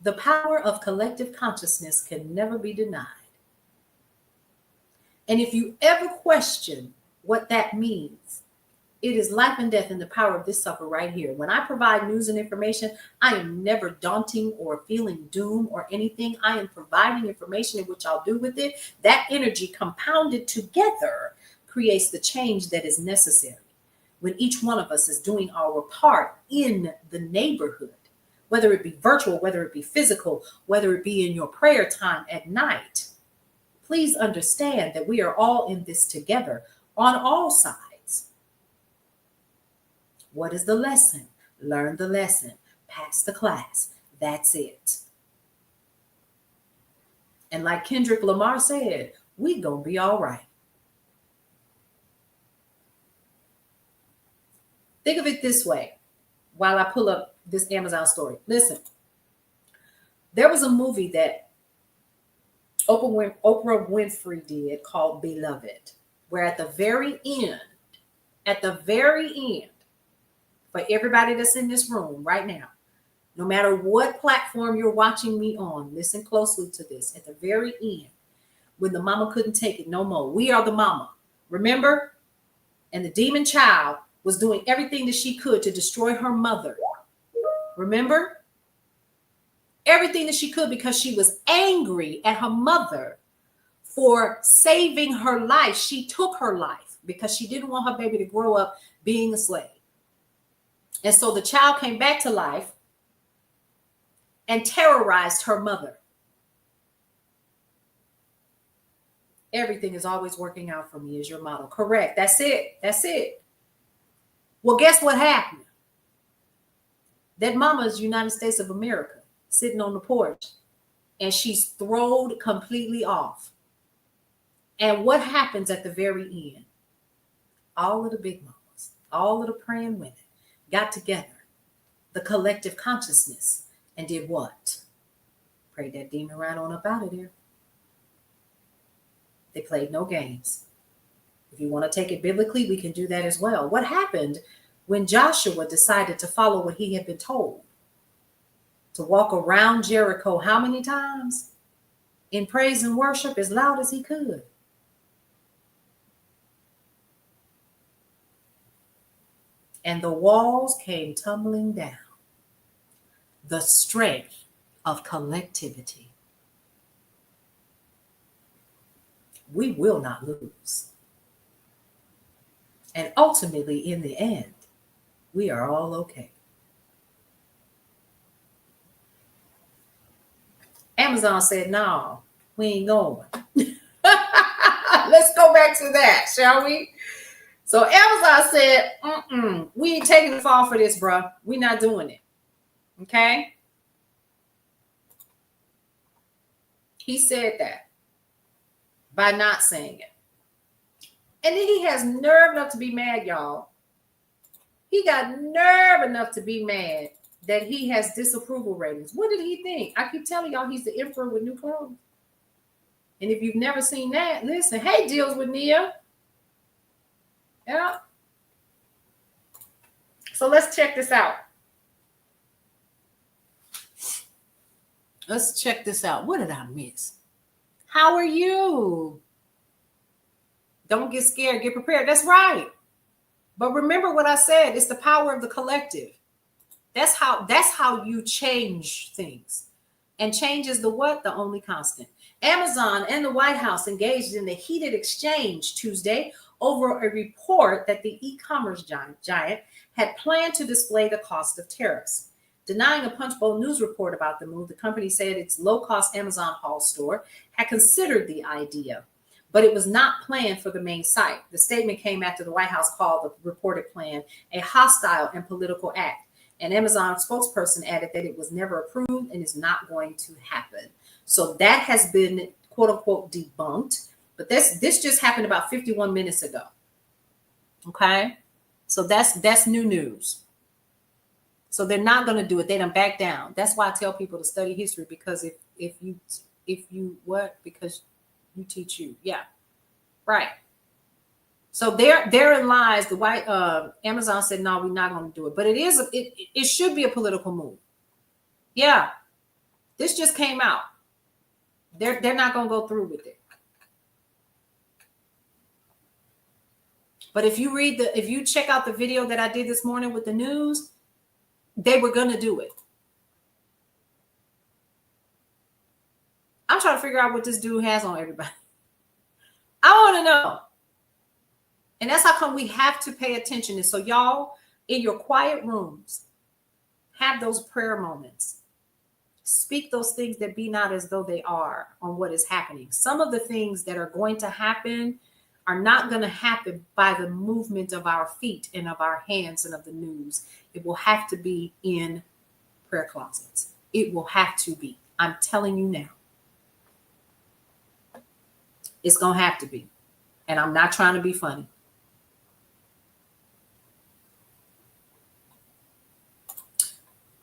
The power of collective consciousness can never be denied. And if you ever question what that means, it is life and death in the power of this sucker right here. When I provide news and information, I am never daunting or feeling doom or anything. I am providing information in which I'll do with it. That energy compounded together creates the change that is necessary. When each one of us is doing our part in the neighborhood, whether it be virtual, whether it be physical, whether it be in your prayer time at night, please understand that we are all in this together on all sides. What is the lesson? Learn the lesson. Pass the class. That's it. And like Kendrick Lamar said, we gonna be all right. Think of it this way while I pull up this Amazon story. Listen, there was a movie that Oprah Winfrey did called Beloved, where at the very end, for everybody that's in this room right now, no matter what platform you're watching me on, listen closely to this. At the very end, when the mama couldn't take it no more, we are the mama. Remember? And the demon child was doing everything that she could to destroy her mother. Remember? Everything that she could because she was angry at her mother for saving her life. She took her life because she didn't want her baby to grow up being a slave. And so the child came back to life and terrorized her mother. Everything is always working out for me is your motto. Correct. That's it. That's it. Well, guess what happened? That mama is United States of America sitting on the porch and she's thrown completely off. And what happens at the very end? All of the big mamas, all of the praying women got together, the collective consciousness, and did what? Prayed that demon right on up out of there. They played no games. If you want to take it biblically, we can do that as well. What happened when Joshua decided to follow what he had been told? To walk around Jericho how many times? In praise and worship as loud as he could. And the walls came tumbling down. The strength of collectivity. We will not lose. And ultimately, in the end, we are all okay. Amazon said, no, we ain't going. Let's go back to that, shall we? So Amazon said, we ain't taking the fall for this, bro. We're not doing it. Okay? He said that by not saying it. And then he has nerve enough to be mad, y'all. He got nerve enough to be mad that he has disapproval ratings. What did he think? I keep telling y'all he's the emperor with new clothes. And if you've never seen that, listen, hey, deals with Nia. Yeah. So let's check this out. Let's check this out. What did I miss? How are you? Don't get scared. Get prepared. That's right. But remember what I said. It's the power of the collective. That's how you change things. And change is the what? The only constant. Amazon and the White House engaged in a heated exchange Tuesday over a report that the e-commerce giant had planned to display the cost of tariffs. Denying a Punchbowl News report about the move, the company said its low-cost Amazon Hall store had considered the idea, but it was not planned for the main site. The statement came after the White House called the reported plan a hostile and political act. An Amazon spokesperson added that it was never approved and is not going to happen. So that has been, quote unquote, debunked. But this just happened about 51 minutes ago. Okay? So that's new news. So they're not going to do it. They done back down. That's why I tell people to study history, because if you what? Because you teach you. Yeah. Right. So therein lies the white Amazon said, no, we're not going to do it. But it should be a political move. Yeah. This just came out. They're not going to go through with it. But if you check out the video that I did this morning with the news, they were going to do it. I'm trying to figure out what this dude has on everybody. I want to know. And that's how come we have to pay attention. And so y'all, in your quiet rooms, have those prayer moments. Speak those things that be not as though they are on what is happening. Some of the things that are going to happen are not going to happen by the movement of our feet and of our hands and of the news. It will have to be in prayer closets. It will have to be. I'm telling you now. It's going to have to be. And I'm not trying to be funny.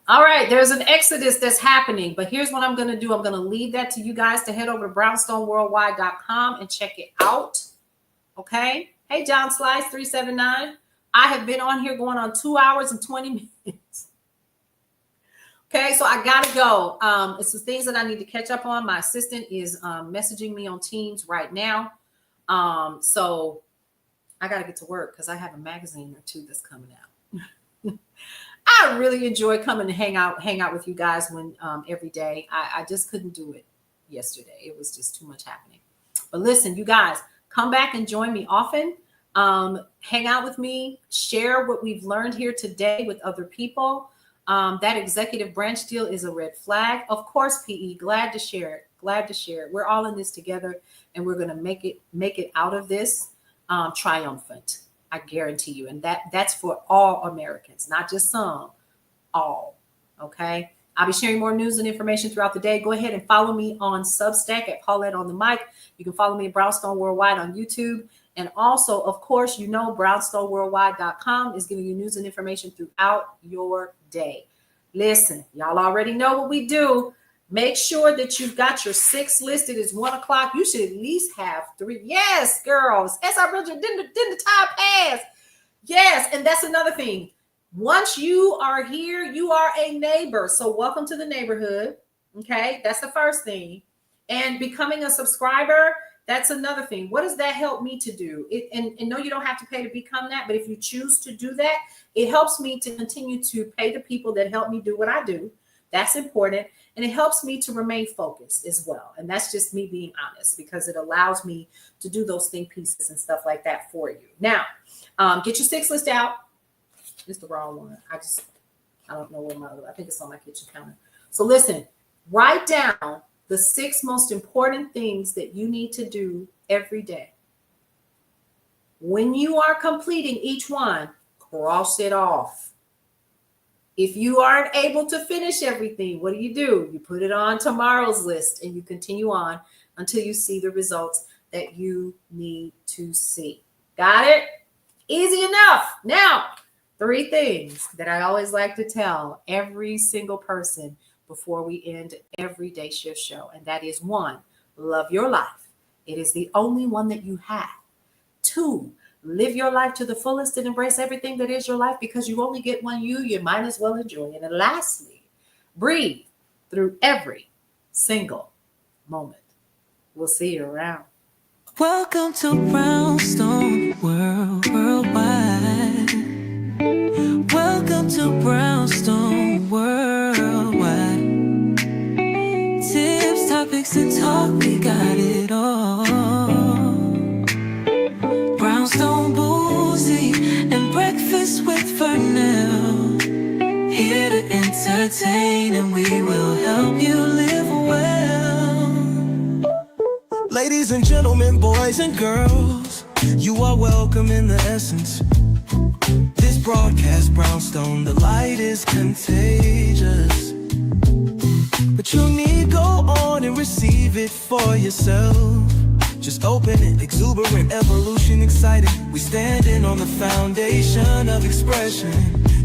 All right, there's an exodus that's happening, but here's what I'm going to do. I'm going to leave that to you guys to head over to brownstoneworldwide.com and check it out. Okay. Hey, John Slice 379. I have been on here going on 2 hours and 20 minutes. Okay, so I got to go. It's some things that I need to catch up on. My assistant is messaging me on Teams right now. So I got to get to work because I have a magazine or two that's coming out. I really enjoy coming to hang out with you guys every day. I just couldn't do it yesterday. It was just too much happening. But listen, you guys, come back and join me often. Hang out with me, share what we've learned here today with other people. That executive branch deal is a red flag. Of course, PE, glad to share it. Glad to share it. We're all in this together, and we're going to make it out of this triumphant. I guarantee you. And that's for all Americans, not just some, all. Okay. I'll be sharing more news and information throughout the day. Go ahead and follow me on Substack at Paulette on the Mic. You can follow me at Brownstone Worldwide on YouTube. And also, of course, brownstoneworldwide.com is giving you news and information throughout your day. Listen, y'all already know what we do. Make sure that you've got your 6 listed. It's 1 o'clock. You should at least have 3. Yes, girls. As I mentioned, didn't the time pass? Yes, and that's another thing. Once you are here, you are a neighbor. So welcome to the neighborhood. Okay, that's the first thing. And becoming a subscriber, that's another thing. What does that help me to do? And no, you don't have to pay to become that. But if you choose to do that, it helps me to continue to pay the people that help me do what I do. That's important. And it helps me to remain focused as well. And that's just me being honest, because it allows me to do those think pieces and stuff like that for you. Now, get your 6 list out. It's the wrong one. I don't know where I think it's on my kitchen counter. So listen, write down the 6 most important things that you need to do every day. When you are completing each one, cross it off. If you aren't able to finish everything, what do? You put it on tomorrow's list and you continue on until you see the results that you need to see. Got it? Easy enough. Now, 3 things that I always like to tell every single person before we end every day shift show. And that is 1, love your life. It is the only one that you have. 2, live your life to the fullest and embrace everything that is your life, because you only get one you might as well enjoy it. And lastly, breathe through every single moment. We'll see you around. Welcome to Brownstone Worldwide. Welcome to Brownstone Worldwide. Tips, topics, and talk, we got it all. Brownstone boozy and breakfast with Fernell. Here to entertain, and we will help you live well. Ladies and gentlemen, boys and girls, you are welcome in the essence. This broadcast, Brownstone, the light is contagious. But you need go on and receive it for yourself. Just open it, exuberant, evolution, excited. We standing on the foundation of expression.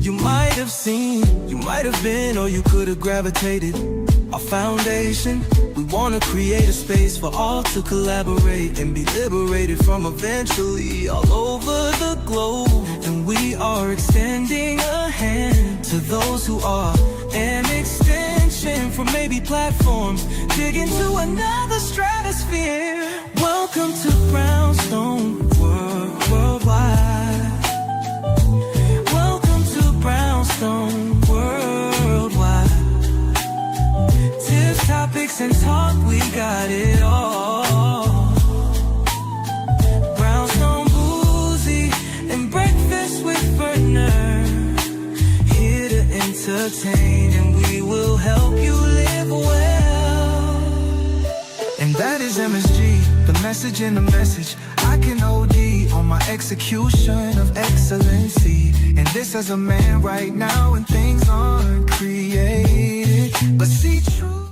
You might have seen, you might have been, or you could have gravitated. Our foundation, we want to create a space for all to collaborate and be liberated from eventually all over the globe. And we are extending a hand to those who are an extension from maybe platforms, dig into another stratosphere. Welcome to Brownstone Worldwide. Welcome to Brownstone Worldwide. Tips, topics, and talk, we got it all. Brownstone boozy and breakfast with Bernard. Here to entertain, and we will help you live well. And that is MSG, the message in the message. I can OD on my execution of excellency. And this as a man right now, and things aren't created. But see, true